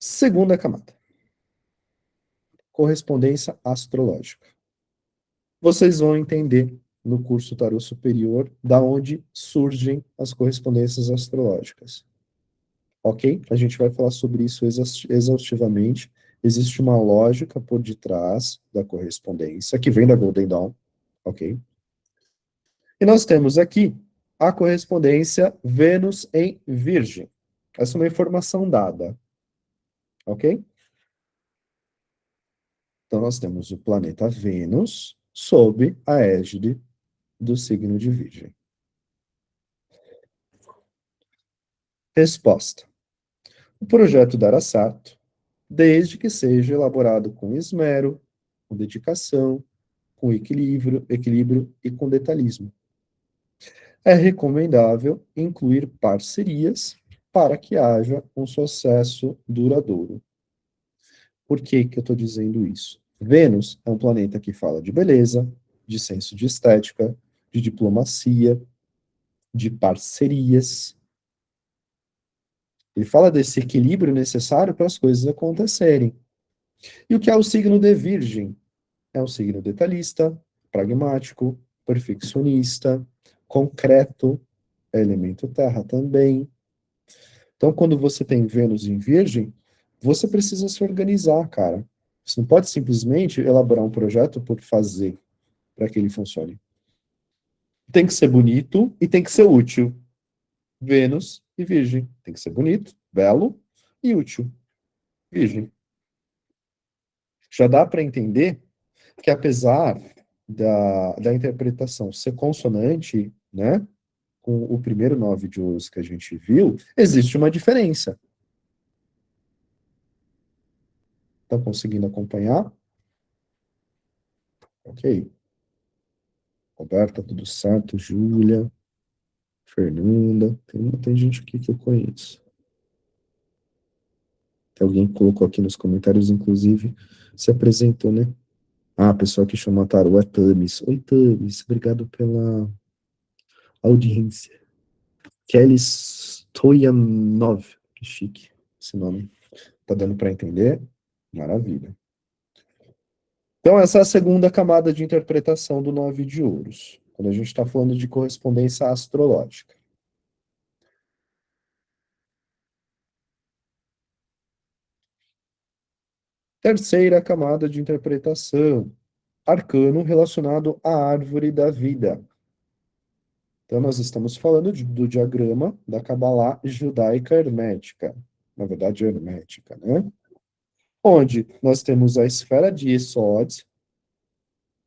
Segunda camada, correspondência astrológica. Vocês vão entender no curso Tarô Superior da onde surgem as correspondências astrológicas. Ok? A gente vai falar sobre isso exaustivamente. Existe uma lógica por detrás da correspondência, que vem da Golden Dawn, ok? E nós temos aqui a correspondência Vênus em Virgem. Essa é uma informação dada, ok? Então, nós temos o planeta Vênus sob a égide do signo de Virgem. Resposta. O projeto dará certo, desde que seja elaborado com esmero, com dedicação, com equilíbrio e com detalhismo. É recomendável incluir parcerias para que haja um sucesso duradouro. Por que que eu estou dizendo isso? Vênus é um planeta que fala de beleza, de senso de estética, de diplomacia, de parcerias. Ele fala desse equilíbrio necessário para as coisas acontecerem. E o que é o signo de Virgem? É um signo detalhista, pragmático, perfeccionista, concreto, é elemento terra também. Então, quando você tem Vênus em Virgem, você precisa se organizar, cara. Você não pode simplesmente elaborar um projeto por fazer para que ele funcione. Tem que ser bonito e tem que ser útil. Vênus e Virgem. Tem que ser bonito, belo e útil. Virgem. Já dá para entender que apesar da interpretação ser consonante, né, com o primeiro 9 de ouros que a gente viu, existe uma diferença. Estão conseguindo acompanhar? Ok. Roberta, tudo certo? Júlia, Fernanda. Tem gente aqui que eu conheço. Tem alguém que colocou aqui nos comentários, inclusive, se apresentou, né? Ah, a pessoa que chama Tarô é Tamis. Oi, Tamis. Obrigado pela audiência. Kelly Stoyanov. Que chique esse nome. Tá dando para entender? Maravilha. Então, essa é a segunda camada de interpretação do 9 de ouros, quando a gente está falando de correspondência astrológica. Terceira camada de interpretação, arcano relacionado à árvore da vida. Então, nós estamos falando do diagrama da Cabalá judaica hermética, na verdade, hermética, né? Onde nós temos a esfera de Yesod,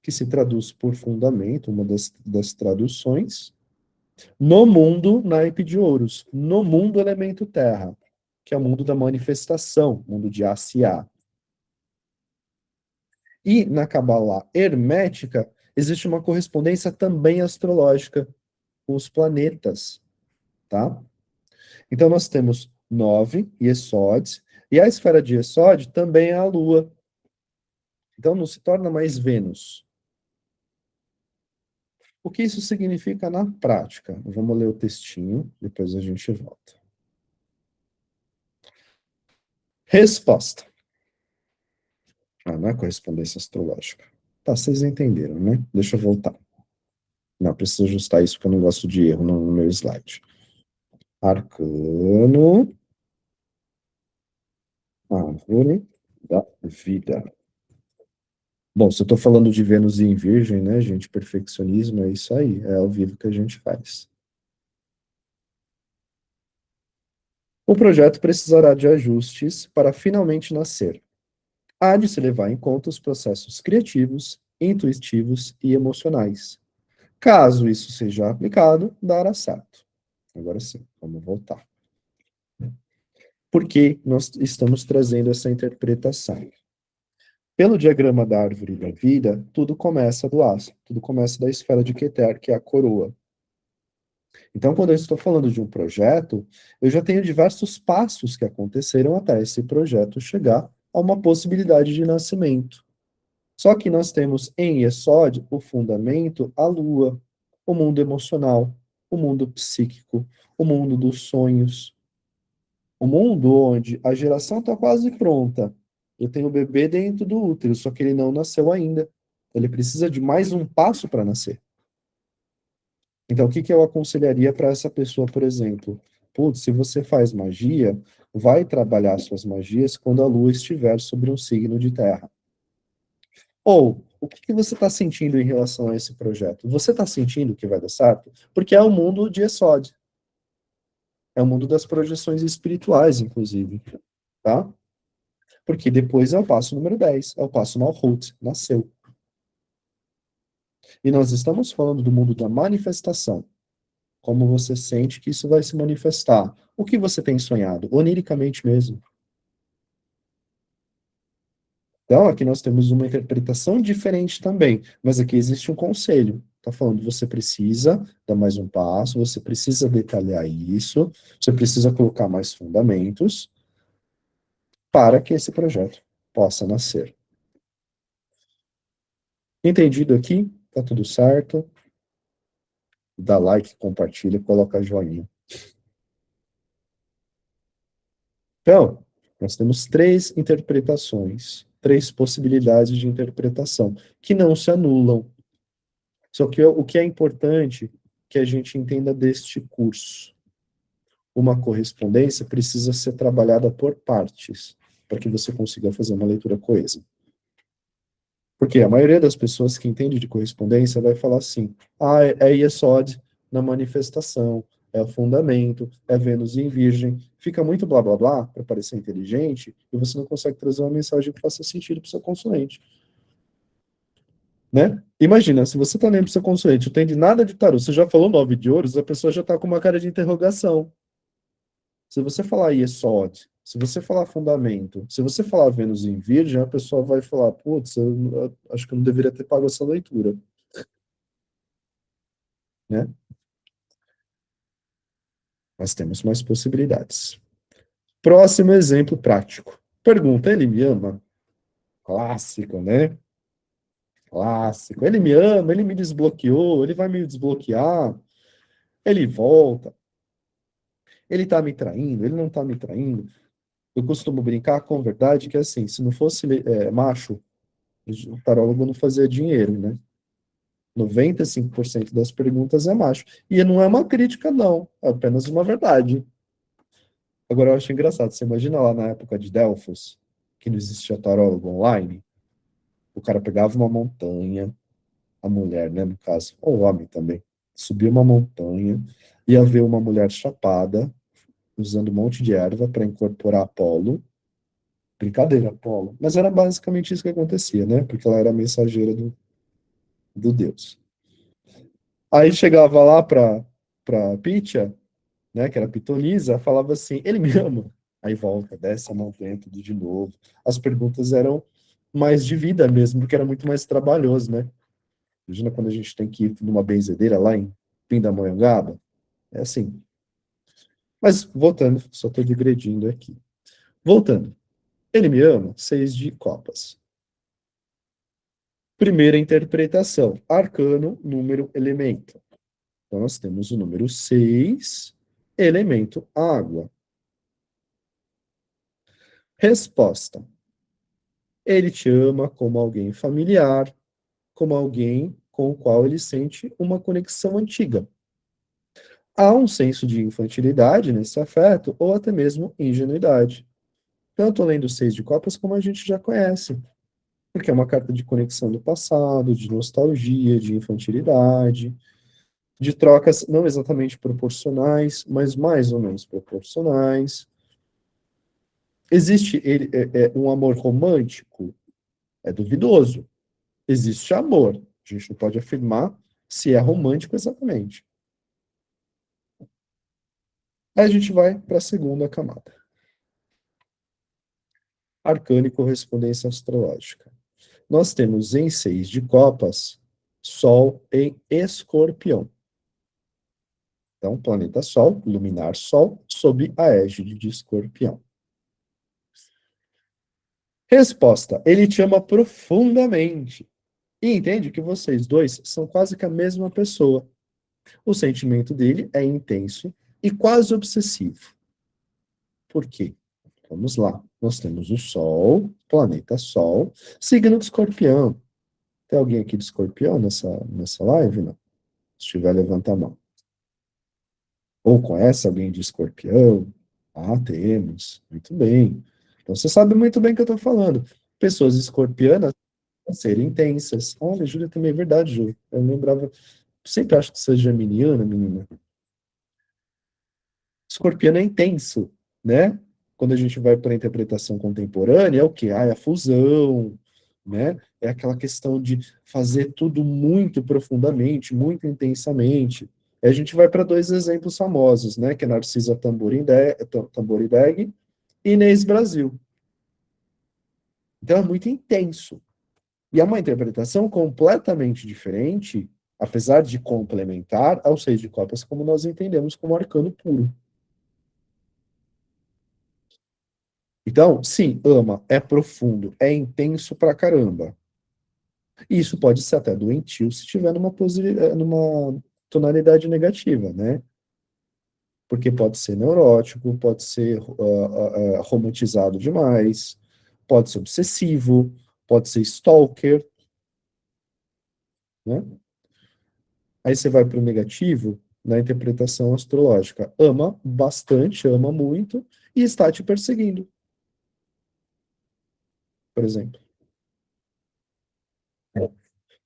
que se traduz por fundamento, uma das traduções, no mundo, naipe de ouros, no mundo, elemento terra, que é o mundo da manifestação, mundo de Asiá. E na Kabbalah hermética, existe uma correspondência também astrológica com os planetas, tá? Então nós temos 9 Yesods, e a esfera de Yesod também é a Lua. Então não se torna mais Vênus. O que isso significa na prática? Vamos ler o textinho, depois a gente volta. Resposta. Ah, não é correspondência astrológica. Tá, vocês entenderam, né? Deixa eu voltar. Não, preciso ajustar isso porque eu não gosto de erro no meu slide. Arcano, árvore da vida. Bom, se eu tô falando de Vênus em Virgem, né, gente? Perfeccionismo é isso aí, é ao vivo que a gente faz. O projeto precisará de ajustes para finalmente nascer. Há de se levar em conta os processos criativos, intuitivos e emocionais. Caso isso seja aplicado, dará certo. Agora sim, vamos voltar. Por que nós estamos trazendo essa interpretação? Pelo diagrama da árvore da vida, tudo começa do astro, tudo começa da esfera de Keter, que é a coroa. Então, quando eu estou falando de um projeto, eu já tenho diversos passos que aconteceram até esse projeto chegar a uma possibilidade de nascimento. Só que nós temos em Yesod o fundamento, a lua, o mundo emocional, o mundo psíquico, o mundo dos sonhos, o mundo onde a geração está quase pronta. Eu tenho o bebê dentro do útero, só que ele não nasceu ainda. Ele precisa de mais um passo para nascer. Então, o que que eu aconselharia para essa pessoa, por exemplo? Putz, se você faz magia, vai trabalhar suas magias quando a lua estiver sobre um signo de terra. Ou, o que que você está sentindo em relação a esse projeto? Você está sentindo que vai dar certo? Porque é o mundo de Esod. É o mundo das projeções espirituais, inclusive. Tá? Porque depois é o passo número 10, é o passo Malhut, nasceu. E nós estamos falando do mundo da manifestação. Como você sente que isso vai se manifestar? O que você tem sonhado? Oniricamente mesmo. Então, aqui nós temos uma interpretação diferente também, mas aqui existe um conselho. Está falando, você precisa dar mais um passo, você precisa detalhar isso, você precisa colocar mais fundamentos para que esse projeto possa nascer. Entendido aqui? Tá tudo certo? Dá like, compartilha, coloca joinha. Então, nós temos três interpretações, três possibilidades de interpretação, que não se anulam. Só que o que é importante que a gente entenda deste curso. Uma correspondência precisa ser trabalhada por partes, para que você consiga fazer uma leitura coesa. Porque a maioria das pessoas que entende de correspondência vai falar assim: ah, é Yesod na manifestação, é o fundamento, é Vênus em Virgem. Fica muito blá blá blá para parecer inteligente e você não consegue trazer uma mensagem que faça sentido para o seu consulente. Né? Imagina, se você está lendo para o seu consulente, não entende nada de tarô, você já falou 9 de ouros, a pessoa já está com uma cara de interrogação. Se você falar Yesod, se você falar fundamento, se você falar Vênus em Virgem, a pessoa vai falar, putz, eu acho que eu não deveria ter pago essa leitura, né? Mas temos mais possibilidades. Próximo exemplo prático. Pergunta, ele me ama? Clássico, né? Clássico. Ele me ama, ele me desbloqueou, ele vai me desbloquear, ele volta, ele tá me traindo, ele não tá me traindo. Eu costumo brincar com a verdade que, assim, se não fosse macho, o tarólogo não fazia dinheiro, né? 95% das perguntas é macho. E não é uma crítica, não. É apenas uma verdade. Agora, eu acho engraçado. Você imagina lá na época de Delfos, que não existia tarólogo online? O cara pegava uma montanha, a mulher, né, no caso, ou o homem também, subia uma montanha, ia ver uma mulher chapada, usando um monte de erva para incorporar Apolo. Brincadeira, Apolo. Mas era basicamente isso que acontecia, né? Porque ela era a mensageira do deus. Aí chegava lá pra Pitya, né, que era pitonisa, falava assim, ele me ama. Aí volta, desce a montanha, tudo de novo. As perguntas eram mais de vida mesmo, porque era muito mais trabalhoso, né? Imagina quando a gente tem que ir numa benzedeira lá em Pindamonhangaba. É assim. Mas voltando, só estou digredindo aqui. Voltando. Ele me ama, 6 de copas. Primeira interpretação, arcano, número, elemento. Então, nós temos o número 6, elemento água. Resposta. Ele te ama como alguém familiar, como alguém com o qual ele sente uma conexão antiga. Há um senso de infantilidade nesse afeto, ou até mesmo ingenuidade. Tanto além do 6 de copas, como a gente já conhece. Porque é uma carta de conexão do passado, de nostalgia, de infantilidade, de trocas não exatamente proporcionais, mas mais ou menos proporcionais. Existe um amor romântico? É duvidoso. Existe amor. A gente não pode afirmar se é romântico exatamente. Aí a gente vai para a segunda camada. Arcano e correspondência astrológica. Nós temos em seis de copas, Sol em Escorpião. Então, planeta Sol, luminar Sol, sob a égide de Escorpião. Resposta: ele te ama profundamente e entende que vocês dois são quase que a mesma pessoa. O sentimento dele é intenso e quase obsessivo. Por quê? Vamos lá. Nós temos o Sol, planeta Sol, signo de Escorpião. Tem alguém aqui de Escorpião nessa live? Não? Se tiver, levanta a mão. Ou conhece alguém de Escorpião? Ah, temos. Muito bem. Então você sabe muito bem o que eu estou falando. Pessoas escorpianas vão ser intensas. Olha, Júlia também é verdade, Júlia. Eu lembrava. Sempre acho que você é geminiana, menina. Escorpiano é intenso, né? Quando a gente vai para a interpretação contemporânea, é o quê? Ah, é a fusão, né? É aquela questão de fazer tudo muito profundamente, muito intensamente. Aí a gente vai para dois exemplos famosos, né? Que é Narcisa Tamborideg e Inês Brasil. Então é muito intenso. E é uma interpretação completamente diferente, apesar de complementar ao Seis de Copas, como nós entendemos como arcano puro. Então, sim, ama, é profundo, é intenso pra caramba. E isso pode ser até doentio se estiver numa tonalidade negativa, né? Porque pode ser neurótico, pode ser romantizado demais, pode ser obsessivo, pode ser stalker, né? Aí você vai para o negativo na interpretação astrológica. Ama bastante, ama muito e está te perseguindo, por exemplo.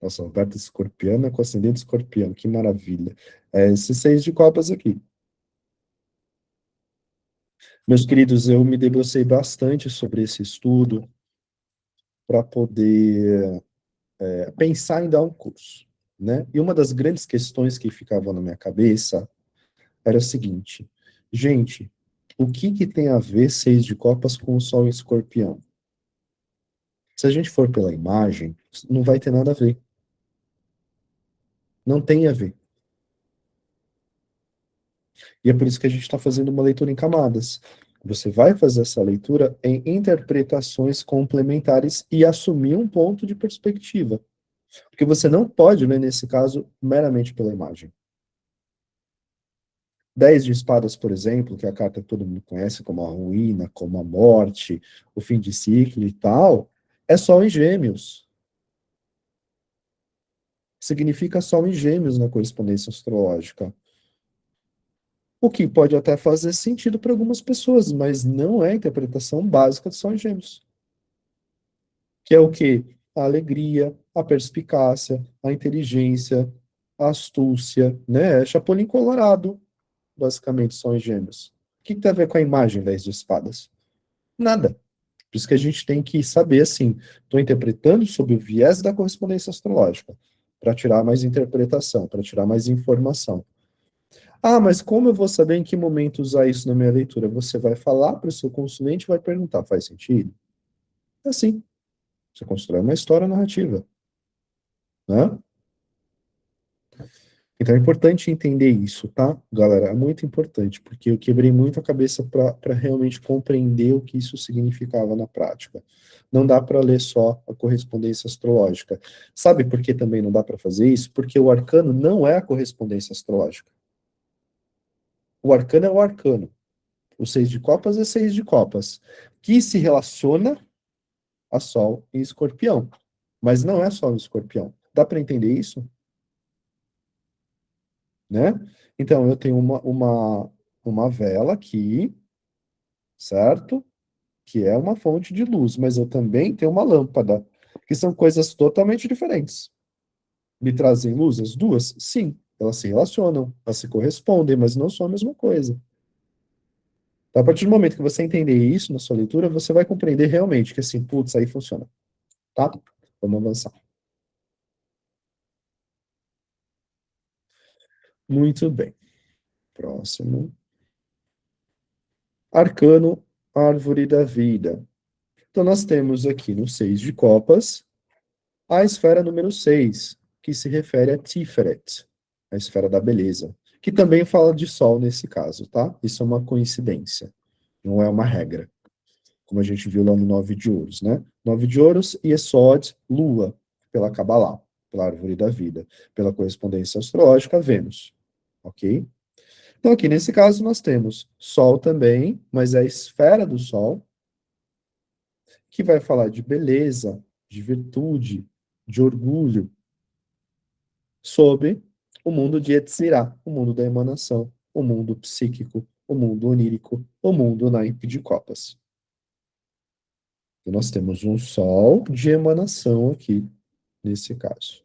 Nossa, Roberto Escorpiana com ascendente escorpião, que maravilha. É, esses seis de copas aqui. Meus queridos, eu me debrucei bastante sobre esse estudo para poder pensar em dar um curso, né? E uma das grandes questões que ficava na minha cabeça era o seguinte, gente, o que que tem a ver seis de copas com o sol em escorpião? Se a gente for pela imagem, não vai ter nada a ver. Não tem a ver. E é por isso que a gente está fazendo uma leitura em camadas. Você vai fazer essa leitura em interpretações complementares e assumir um ponto de perspectiva. Porque você não pode ler, nesse caso, meramente pela imagem. 10 de espadas, por exemplo, que é a carta que todo mundo conhece como a ruína, como a morte, o fim de ciclo e tal, é Sol em Gêmeos. Significa Sol em Gêmeos na correspondência astrológica. O que pode até fazer sentido para algumas pessoas, mas não é a interpretação básica de Sol em Gêmeos. Que é o quê? A alegria, a perspicácia, a inteligência, a astúcia, né? É Chapolin Colorado, basicamente, são os gêmeos. O que tem a ver com a imagem 10 de espadas? Nada. Por isso que a gente tem que saber, assim, estou interpretando sob o viés da correspondência astrológica, para tirar mais interpretação, para tirar mais informação. Ah, mas como eu vou saber em que momento usar isso na minha leitura? Você vai falar para o seu consulente e vai perguntar, faz sentido? É assim, você constrói uma história narrativa, né? Então é importante entender isso, tá, galera? É muito importante, porque eu quebrei muito a cabeça para realmente compreender o que isso significava na prática. Não dá para ler só a correspondência astrológica. Sabe por que também não dá para fazer isso? Porque o arcano não é a correspondência astrológica. O arcano é o arcano. O seis de copas é seis de copas, que se relaciona a Sol em Escorpião. Mas não é Sol em Escorpião. Dá para entender isso? Né? Então, eu tenho uma vela aqui, certo? Que é uma fonte de luz, mas eu também tenho uma lâmpada, que são coisas totalmente diferentes. Me trazem luz as duas? Sim, elas se relacionam, elas se correspondem, mas não são a mesma coisa. Então, a partir do momento que você entender isso na sua leitura, você vai compreender realmente que assim, putz, aí funciona, tá? Vamos avançar. Muito bem. Próximo. Arcano, árvore da vida. Então, nós temos aqui no 6 de copas a esfera número 6, que se refere a Tiferet, a esfera da beleza, que também fala de sol nesse caso, tá? Isso é uma coincidência, não é uma regra, como a gente viu lá no 9 de ouros, né? 9 de ouros e Esod, lua, pela Kabbalah, pela árvore da vida, pela correspondência astrológica, Vênus, ok? Então, aqui nesse caso, nós temos Sol também, mas é a esfera do Sol, que vai falar de beleza, de virtude, de orgulho, sobre o mundo de Yetzirah, o mundo da emanação, o mundo psíquico, o mundo onírico, o mundo naipe de copas. E nós temos um Sol de emanação aqui, nesse caso.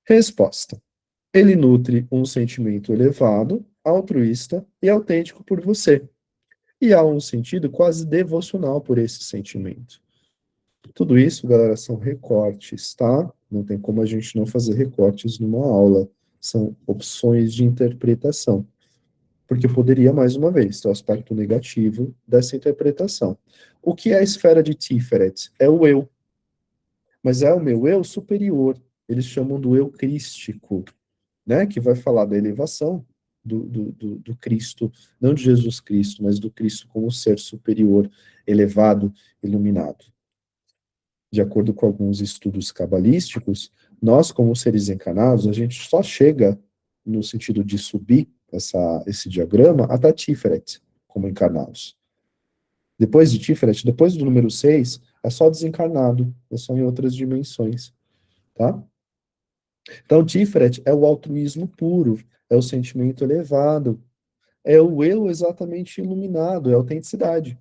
Resposta. Ele nutre um sentimento elevado, altruísta e autêntico por você. E há um sentido quase devocional por esse sentimento. Tudo isso, galera, são recortes, tá? Não tem como a gente não fazer recortes numa aula. São opções de interpretação. Porque poderia, mais uma vez, ter o aspecto negativo dessa interpretação. O que é a esfera de Tiferet? É o eu. Mas é o meu eu superior. Eles chamam do eu crístico, né? Que vai falar da elevação do Cristo, não de Jesus Cristo, mas do Cristo como ser superior, elevado, iluminado. De acordo com alguns estudos cabalísticos, nós, como seres encarnados, a gente só chega no sentido de subir esse diagrama até Tiferet, como encarnados. Depois de Tiferet, depois do número 6, é só desencarnado, é só em outras dimensões, tá? Então, Tiferet é o altruísmo puro, é o sentimento elevado, é o eu exatamente iluminado, é a autenticidade.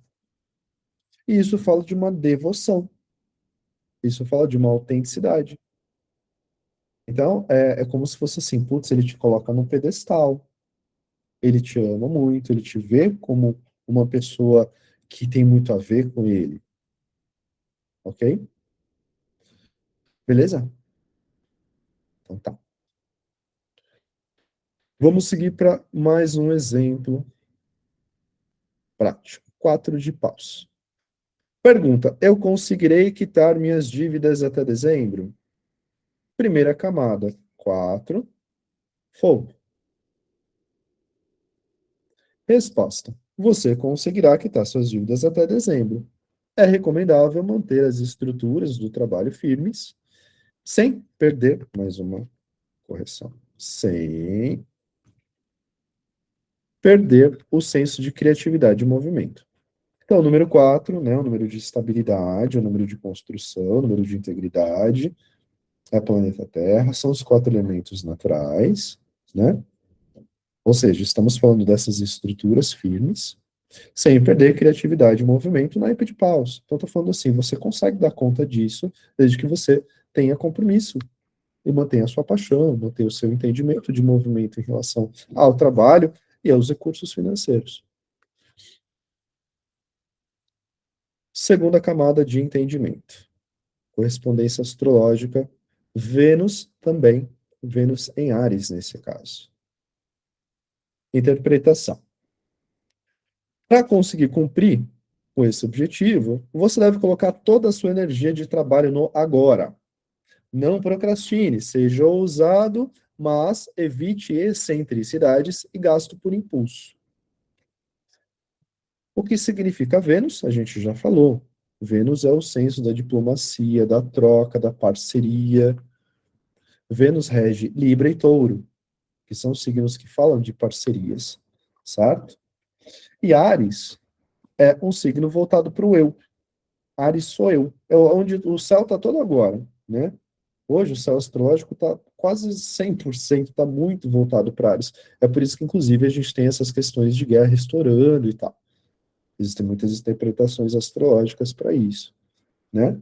E isso fala de uma devoção, isso fala de uma autenticidade. Então, é como se fosse assim, putz, ele te coloca num pedestal, ele te ama muito, ele te vê como uma pessoa que tem muito a ver com ele, ok? Beleza? Então tá. Vamos seguir para mais um exemplo prático. 4 de paus. Pergunta: eu conseguirei quitar minhas dívidas até dezembro? Primeira camada, 4, fogo. Resposta: você conseguirá quitar suas dívidas até dezembro. É recomendável manter as estruturas do trabalho firmes, sem perder, mais uma correção, sem perder o senso de criatividade e movimento. Então, o número 4, né, o número de estabilidade, o número de construção, o número de integridade, é o planeta Terra, são os 4 elementos naturais, né? Ou seja, estamos falando dessas estruturas firmes, sem perder criatividade e movimento na naipe de paus. Então, estou falando assim, você consegue dar conta disso, desde que você tenha compromisso e mantenha a sua paixão, mantenha o seu entendimento de movimento em relação ao trabalho e aos recursos financeiros. Segunda camada de entendimento, correspondência astrológica, Vênus também, Vênus em Áries nesse caso. Interpretação. Para conseguir cumprir com esse objetivo, você deve colocar toda a sua energia de trabalho no agora. Não procrastine, seja ousado, mas evite excentricidades e gasto por impulso. O que significa Vênus? A gente já falou. Vênus é o senso da diplomacia, da troca, da parceria. Vênus rege Libra e Touro, que são signos que falam de parcerias, certo? E Áries é um signo voltado para o eu. Áries sou eu. É onde o céu está todo agora, né? Hoje o céu astrológico está quase 100%, está muito voltado para Áries. É por isso que, inclusive, a gente tem essas questões de guerra estourando e tal. Existem muitas interpretações astrológicas para isso, né?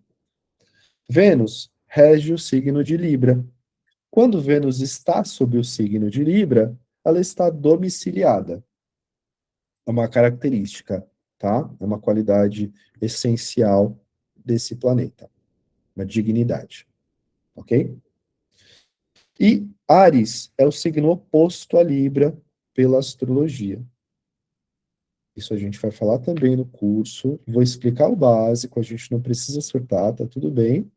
Vênus rege o signo de Libra. Quando Vênus está sob o signo de Libra, ela está domiciliada. É uma característica, tá? É uma qualidade essencial desse planeta, uma dignidade, ok? E Áries é o signo oposto a Libra pela astrologia. Isso a gente vai falar também no curso. Vou explicar o básico, a gente não precisa surtar, tá tudo bem.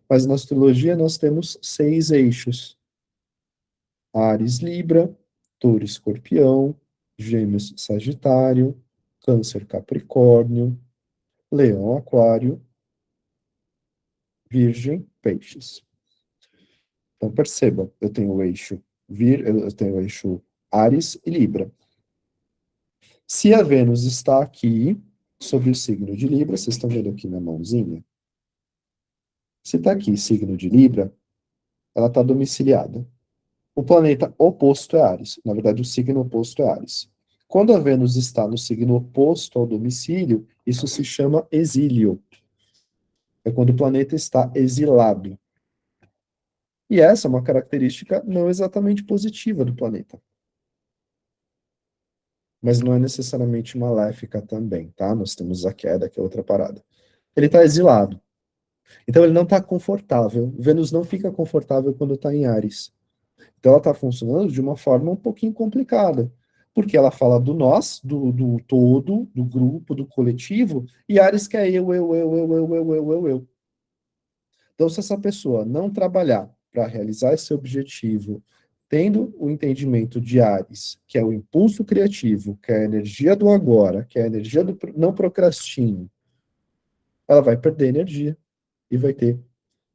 Mas na astrologia nós temos 6 eixos: Áries, Libra, Touro, Escorpião, Gêmeos, Sagitário, Câncer, Capricórnio, Leão, Aquário, Virgem, Peixes. Então perceba, eu tenho o eixo eu tenho o eixo Áries e Libra. Se a Vênus está aqui, sobre o signo de Libra, vocês estão vendo aqui na mãozinha? Se está aqui, signo de Libra, ela está domiciliada. O planeta oposto é Áries. Na verdade, o signo oposto é Áries. Quando a Vênus está no signo oposto ao domicílio, isso se chama exílio. É quando o planeta está exilado. E essa é uma característica não exatamente positiva do planeta. Mas não é necessariamente maléfica também, tá? Nós temos a queda, que é outra parada. Ele está exilado. Então ele não está confortável. Vênus não fica confortável quando está em Áries. Então ela está funcionando de uma forma um pouquinho complicada. Porque ela fala do nós, do todo, do grupo, do coletivo, e Ares quer eu. Então, se essa pessoa não trabalhar para realizar esse objetivo, tendo o entendimento de Ares, que é o impulso criativo, que é a energia do agora, que é a energia do não procrastine, ela vai perder energia e vai ter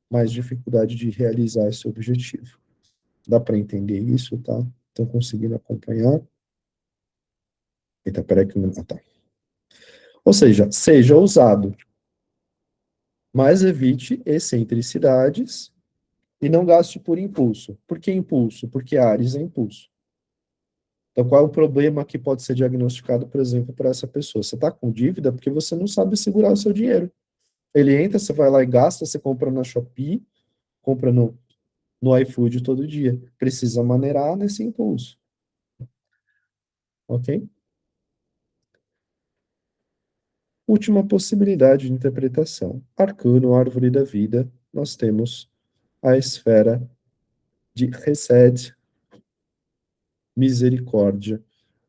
mais dificuldade de realizar esse objetivo. Dá para entender isso, tá? Estão conseguindo acompanhar? Eita, peraí que não. Ah, tá. Ou seja ousado, mas evite excentricidades e não gaste por impulso. Por que impulso? Porque Ares é impulso. Então, qual é o problema que pode ser diagnosticado, por exemplo, para essa pessoa? Você está com dívida porque você não sabe segurar o seu dinheiro. Ele entra, você vai lá e gasta, você compra na Shopee, compra no iFood todo dia. Precisa maneirar nesse impulso, ok? Última possibilidade de interpretação. Arcano, árvore da vida, nós temos a esfera de Hesed, misericórdia,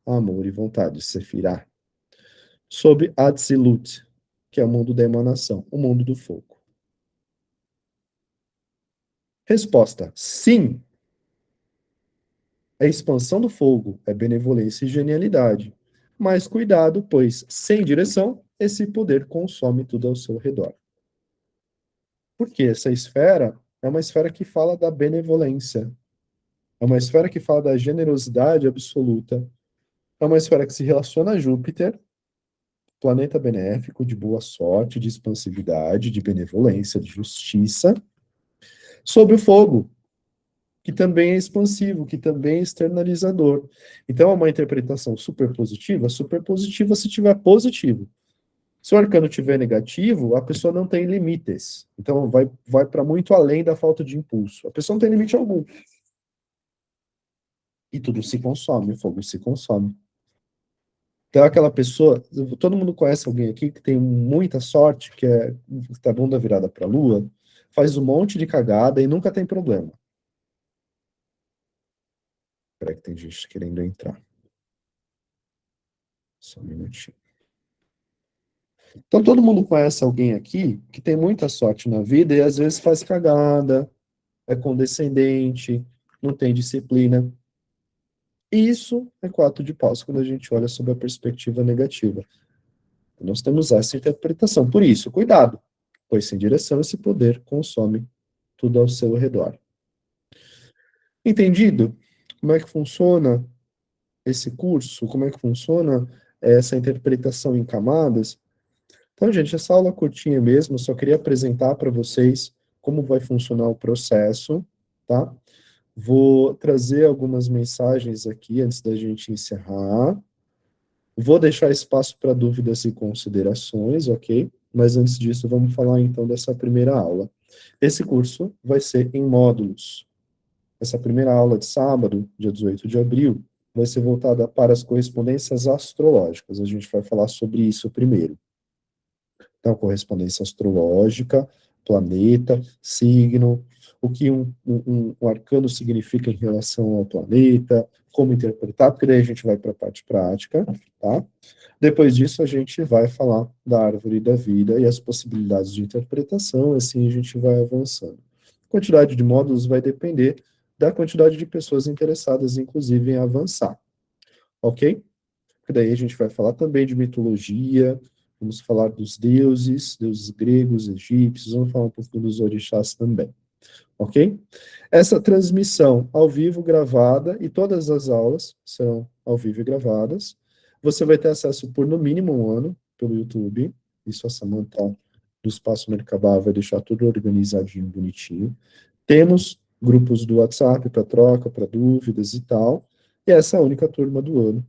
amor e vontade, Sefirah, sob Atzilut, que é o mundo da emanação, o mundo do fogo. Resposta: sim. A expansão do fogo é benevolência e genialidade. Mas cuidado, pois sem direção, esse poder consome tudo ao seu redor. Porque essa esfera é uma esfera que fala da benevolência, é uma esfera que fala da generosidade absoluta, é uma esfera que se relaciona a Júpiter, planeta benéfico, de boa sorte, de expansividade, de benevolência, de justiça, sobre o fogo, que também é expansivo, que também é externalizador. Então, é uma interpretação super positiva se tiver positivo. Se o arcano tiver negativo, a pessoa não tem limites. Então, vai para muito além da falta de impulso. A pessoa não tem limite algum. E tudo se consome, o fogo se consome. Então, aquela pessoa, todo mundo conhece alguém aqui que tem muita sorte, que é tá bunda virada para a lua, faz um monte de cagada e nunca tem problema. Espera que tem gente querendo entrar. Só um minutinho. Então, todo mundo conhece alguém aqui que tem muita sorte na vida e às vezes faz cagada, é condescendente, não tem disciplina. Isso é 4 de paus quando a gente olha sob a perspectiva negativa. Nós temos essa interpretação. Por isso, cuidado, pois sem direção esse poder consome tudo ao seu redor. Entendido? Como é que funciona esse curso? Como é que funciona essa interpretação em camadas? Então, gente, essa aula curtinha mesmo, eu só queria apresentar para vocês como vai funcionar o processo, tá? Vou trazer algumas mensagens aqui antes da gente encerrar. Vou deixar espaço para dúvidas e considerações, ok? Mas antes disso, vamos falar então dessa primeira aula. Esse curso vai ser em módulos. Essa primeira aula de sábado, dia 18 de abril, vai ser voltada para as correspondências astrológicas. A gente vai falar sobre isso primeiro. Então, correspondência astrológica, planeta, signo, o que um arcano significa em relação ao planeta, como interpretar, porque daí a gente vai para a parte prática, tá? Depois disso, a gente vai falar da árvore da vida e as possibilidades de interpretação, assim a gente vai avançando. A quantidade de módulos vai depender da quantidade de pessoas interessadas, inclusive, em avançar, ok? Porque daí a gente vai falar também de mitologia, vamos falar dos deuses, deuses gregos, egípcios, vamos falar um pouco dos orixás também, ok? Essa transmissão ao vivo gravada, e todas as aulas serão ao vivo e gravadas. Você vai ter acesso por no mínimo um ano pelo YouTube. Isso a Samantha do Espaço Mercabá vai deixar tudo organizadinho, bonitinho. Temos grupos do WhatsApp para troca, para dúvidas e tal. E essa é a única turma do ano.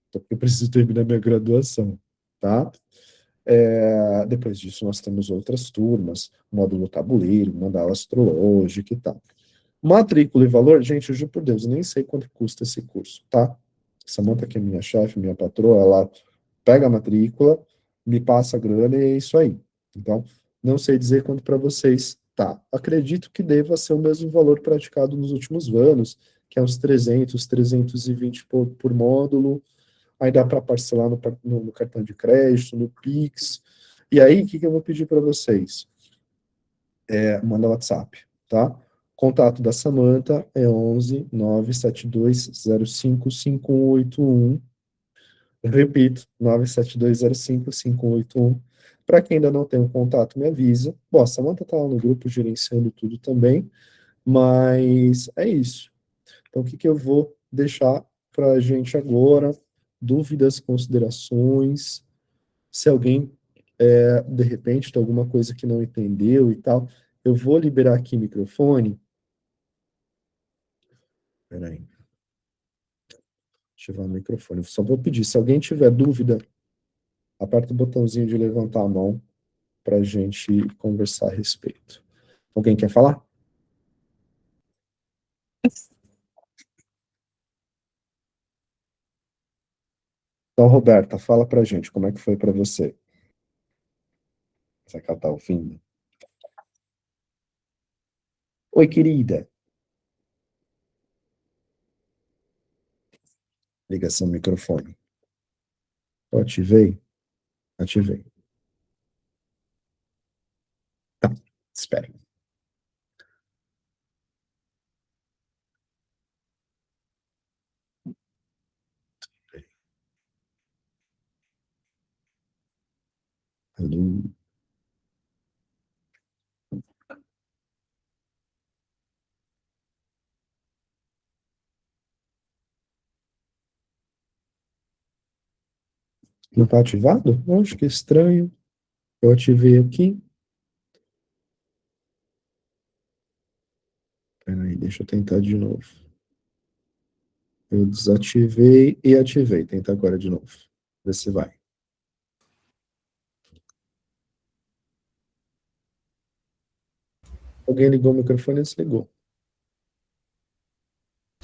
Então, eu preciso terminar minha graduação, tá? Depois disso, nós temos outras turmas, módulo tabuleiro, mandala astrológica e tal. Matrícula e valor, gente, eu juro por Deus, eu nem sei quanto custa esse curso, tá? Samantha, que é minha chefe, minha patroa, ela pega a matrícula, me passa a grana e é isso aí. Então, não sei dizer quanto para vocês tá. Acredito que deva ser o mesmo valor praticado nos últimos anos, que é uns 300, 320 por módulo, aí dá para parcelar no cartão de crédito, no Pix. E aí, o que eu vou pedir para vocês? Manda WhatsApp, tá? Contato da Samantha é 11 972 05 5181. Eu repito, 97205 5181. Para quem ainda não tem um contato, me avisa. Bom, a Samantha está lá no grupo gerenciando tudo também, mas é isso. Então, o que eu vou deixar para a gente agora? Dúvidas, considerações? Se alguém, de repente, tem alguma coisa que não entendeu e tal, eu vou liberar aqui o microfone. Peraí, ativar o microfone. Só vou pedir, se alguém tiver dúvida, aperta o botãozinho de levantar a mão para a gente conversar a respeito. Alguém quer falar? Então, Roberta, fala para a gente, como é que foi para você? Será que ela está ouvindo? Oi, querida. Ligação do microfone. Eu ativei? Ativei. Tá, espera. Alô? Não está ativado? Acho que estranho. Eu ativei aqui. Peraí, deixa eu tentar de novo. Eu desativei e ativei. Tenta agora de novo. Vê se vai. Alguém ligou o microfone e desligou.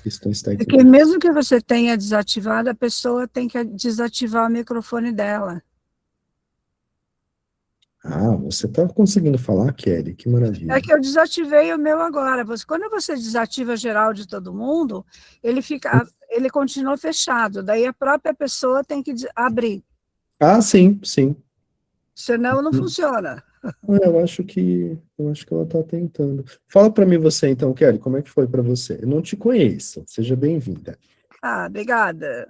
Questões Porque técnicas. mesmo que você tenha desativado, a pessoa tem que desativar o microfone dela. Ah, você está conseguindo falar, Kelly? Que É maravilha. que eu desativei o meu agora. Quando você desativa geral de todo mundo, ele continua fechado. Daí a própria pessoa tem que abrir. Ah, sim, sim. Senão não funciona. Eu acho que ela está tentando. Fala para mim você então, Kelly, como é que foi para você? Eu não te conheço. Seja bem-vinda. Ah, obrigada.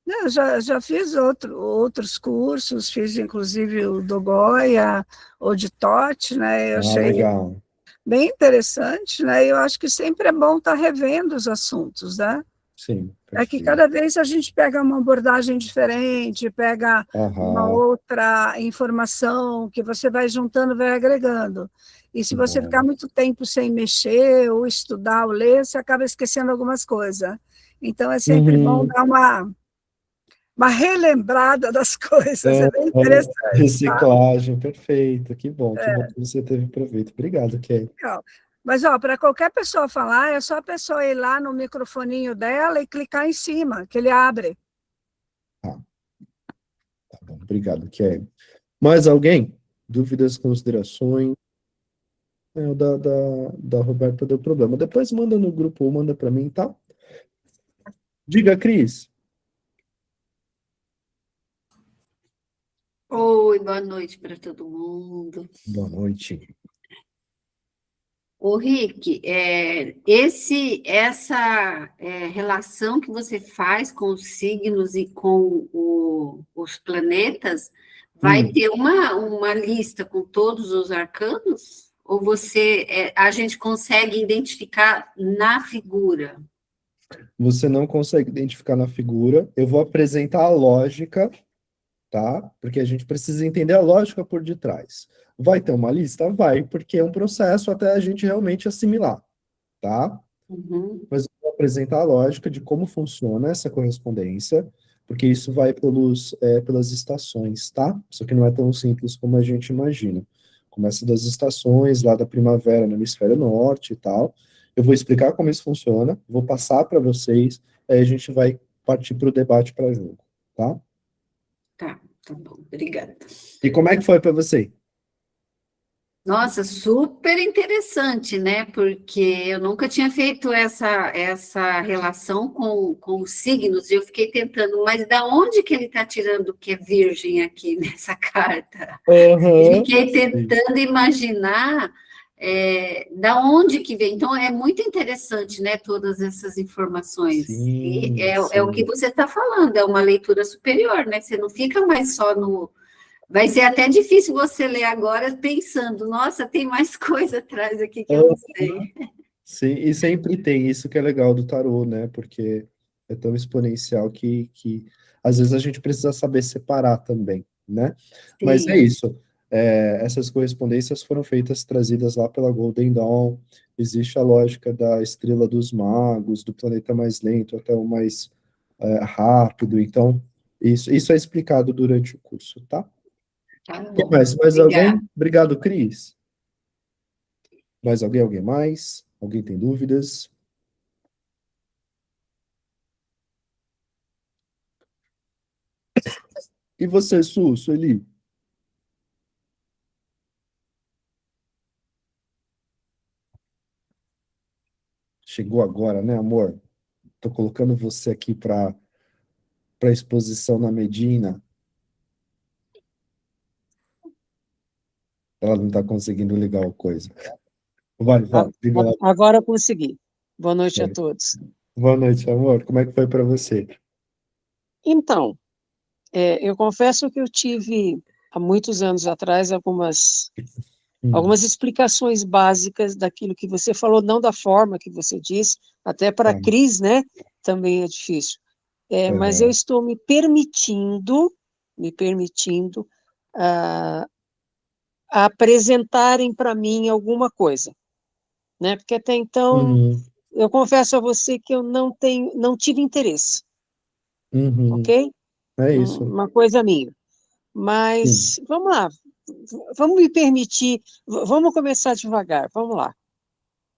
Não, eu já fiz outros cursos, fiz inclusive o do Goya, o de TOT, né? Eu Ah, achei legal. bem interessante, né? Eu acho que sempre é bom estar revendo os assuntos, né? Sim, É que perfeito. cada vez a gente pega uma abordagem diferente, pega uma Aham, outra informação que você vai juntando, vai agregando. E se que você ficar bom. muito tempo sem mexer, ou estudar, ou ler, você acaba esquecendo algumas coisas. Então é sempre bom Uhum. dar uma relembrada das coisas, é bem interessante, tá? Reciclagem, perfeito. Que bom que você teve proveito. Obrigado, Kelly. Legal. Mas, ó, para qualquer pessoa falar, é só a pessoa ir lá no microfoninho dela e clicar em cima, que ele abre. Ah, tá bom. Obrigado, Kelly. Mais alguém? Dúvidas, considerações? O da Roberta deu problema. Depois manda no grupo ou manda para mim, tá? Diga, Cris. Oi, boa noite para todo mundo. Boa noite. Ô, Rick, relação que você faz com os signos e com os planetas, vai Hum, ter uma lista com todos os arcanos? Ou a gente consegue identificar na figura? você não consegue identificar na figura. Eu vou apresentar a lógica, tá? Porque a gente precisa entender a lógica por detrás. Vai ter uma lista? Vai, porque é um processo até a gente realmente assimilar, tá? Uhum, Mas eu vou apresentar a lógica de como funciona essa correspondência, porque isso vai pelas estações, tá? Isso aqui não é tão simples como a gente imagina. Começa das estações, lá da primavera no hemisfério norte e tal. Eu vou explicar como isso funciona, vou passar para vocês, aí a gente vai partir para o debate para jogo, tá? tá bom, obrigada. E como é que foi para você? Nossa, super interessante, né? Porque eu nunca tinha feito essa relação com os signos, e eu fiquei tentando, mas da onde que ele está tirando que é virgem aqui nessa carta? E Aham. fiquei Sim, tentando imaginar da onde que vem. Então, é muito interessante, né? Todas essas informações. E sim, é o que sim. você está falando, é uma leitura superior, né? Você não fica mais só no Vai ser até difícil você ler agora pensando, nossa, tem mais coisa atrás aqui que eu não sei. Sim, e sempre tem isso que é legal do tarô, né? Porque é tão exponencial que às vezes a gente precisa saber separar também, né? Mas é Sim, isso. Essas correspondências foram feitas, trazidas lá pela Golden Dawn. Existe a lógica da estrela dos magos, do planeta mais lento até o mais rápido. Então, isso é explicado durante o curso, tá? tá Quem bom. mais? Mais Obrigada. alguém? Obrigado, Cris. Mais alguém? Alguém mais? Alguém tem dúvidas? E você, Sueli? Chegou agora, né, amor? Tô colocando você aqui para exposição na Medina. Ela não tá conseguindo ligar a coisa. Vai, A- vai, diga lá. Agora eu consegui. Boa noite a Vai. todos. Boa noite, amor. Como é que foi para você? Então, eu confesso que eu tive, há muitos anos atrás, Hum, algumas explicações básicas daquilo que você falou, não da forma que você disse, até para a tá. Cris, né? Também é difícil. Mas eu Aham. estou me permitindo ah, apresentarem para mim alguma coisa, né? Porque até então, Uhum, eu confesso a você que eu não tive interesse, uhum. ok? É isso. Uma coisa minha. Sim, Mas vamos lá, vamos me permitir, vamos começar devagar, vamos lá.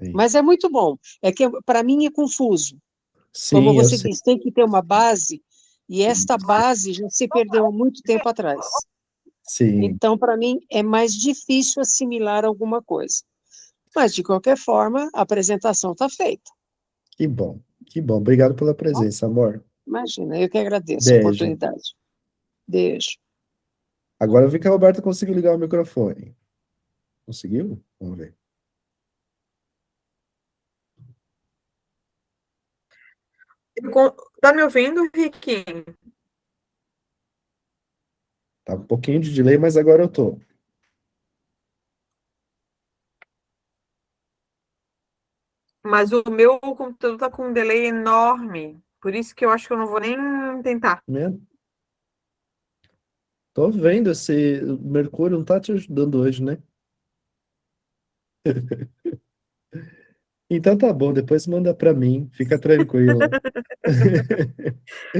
sim. Mas é muito bom, é que para mim é confuso. Como Sim, eu você sei. disse, tem que ter uma base, e esta base já se perdeu há muito tempo atrás. Sim, Então, para mim, é mais difícil assimilar alguma coisa. Mas, de qualquer forma, a apresentação está feita. que bom. Que bom. Obrigado pela Tá bom? presença, amor. Imagina, eu que agradeço a Beijo. oportunidade. Beijo. Agora eu vi que a Roberta conseguiu ligar o microfone. Conseguiu? Vamos ver. Tá me ouvindo, Rick? Tá um pouquinho de delay, mas agora eu tô. Mas o meu computador tá com um delay enorme. Por isso que eu acho que eu não vou nem tentar. Né? Tô vendo esse o Mercúrio não tá te ajudando hoje, né? Então tá bom, depois manda pra mim, fica tranquila.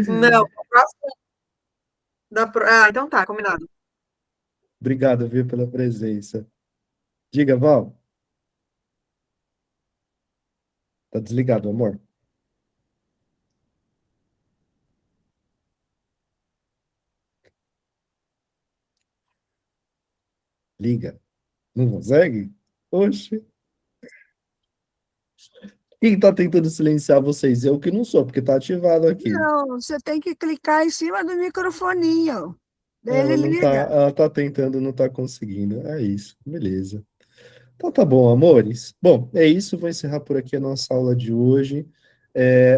Não, o próximo Ah, então tá, combinado. Obrigado, viu, pela presença. Diga, Val. Tá desligado, amor? Liga. Não consegue? Oxe. Quem está tentando silenciar vocês? Eu que não sou, porque está ativado aqui. Não, você tem que clicar em cima do microfoninho. Daí Ela ele não tá, liga. ela tá tentando, não tá conseguindo. É isso, beleza. Então tá bom, amores. Bom, é isso. Vou encerrar por aqui a nossa aula de hoje.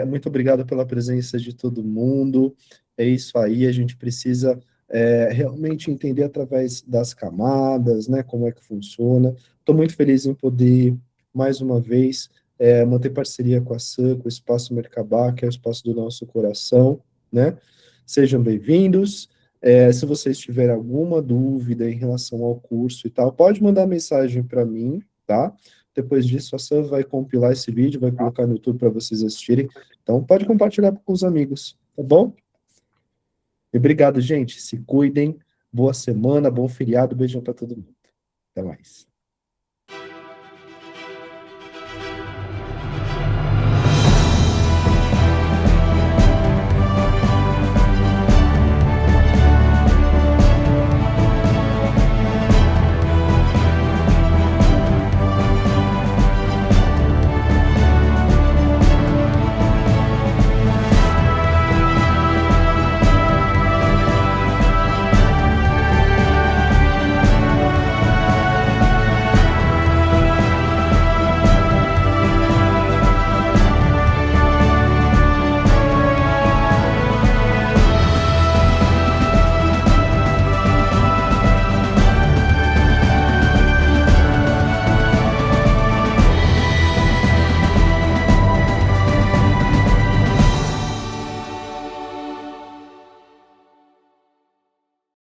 Muito obrigado pela presença de todo mundo. É isso aí. A gente precisa realmente entender através das camadas, né, como é que funciona. Estou muito feliz em poder, mais uma vez, manter parceria com a SAM, com o Espaço Mercabá, que é o espaço do nosso coração, né? Sejam bem-vindos. Se vocês tiverem alguma dúvida em relação ao curso e tal, pode mandar mensagem para mim, tá? Depois disso, a Sam vai compilar esse vídeo, vai colocar no YouTube para vocês assistirem. Então, pode compartilhar com os amigos, tá bom? E obrigado, gente. Se cuidem. Boa semana, bom feriado. Beijão para todo mundo. Até mais.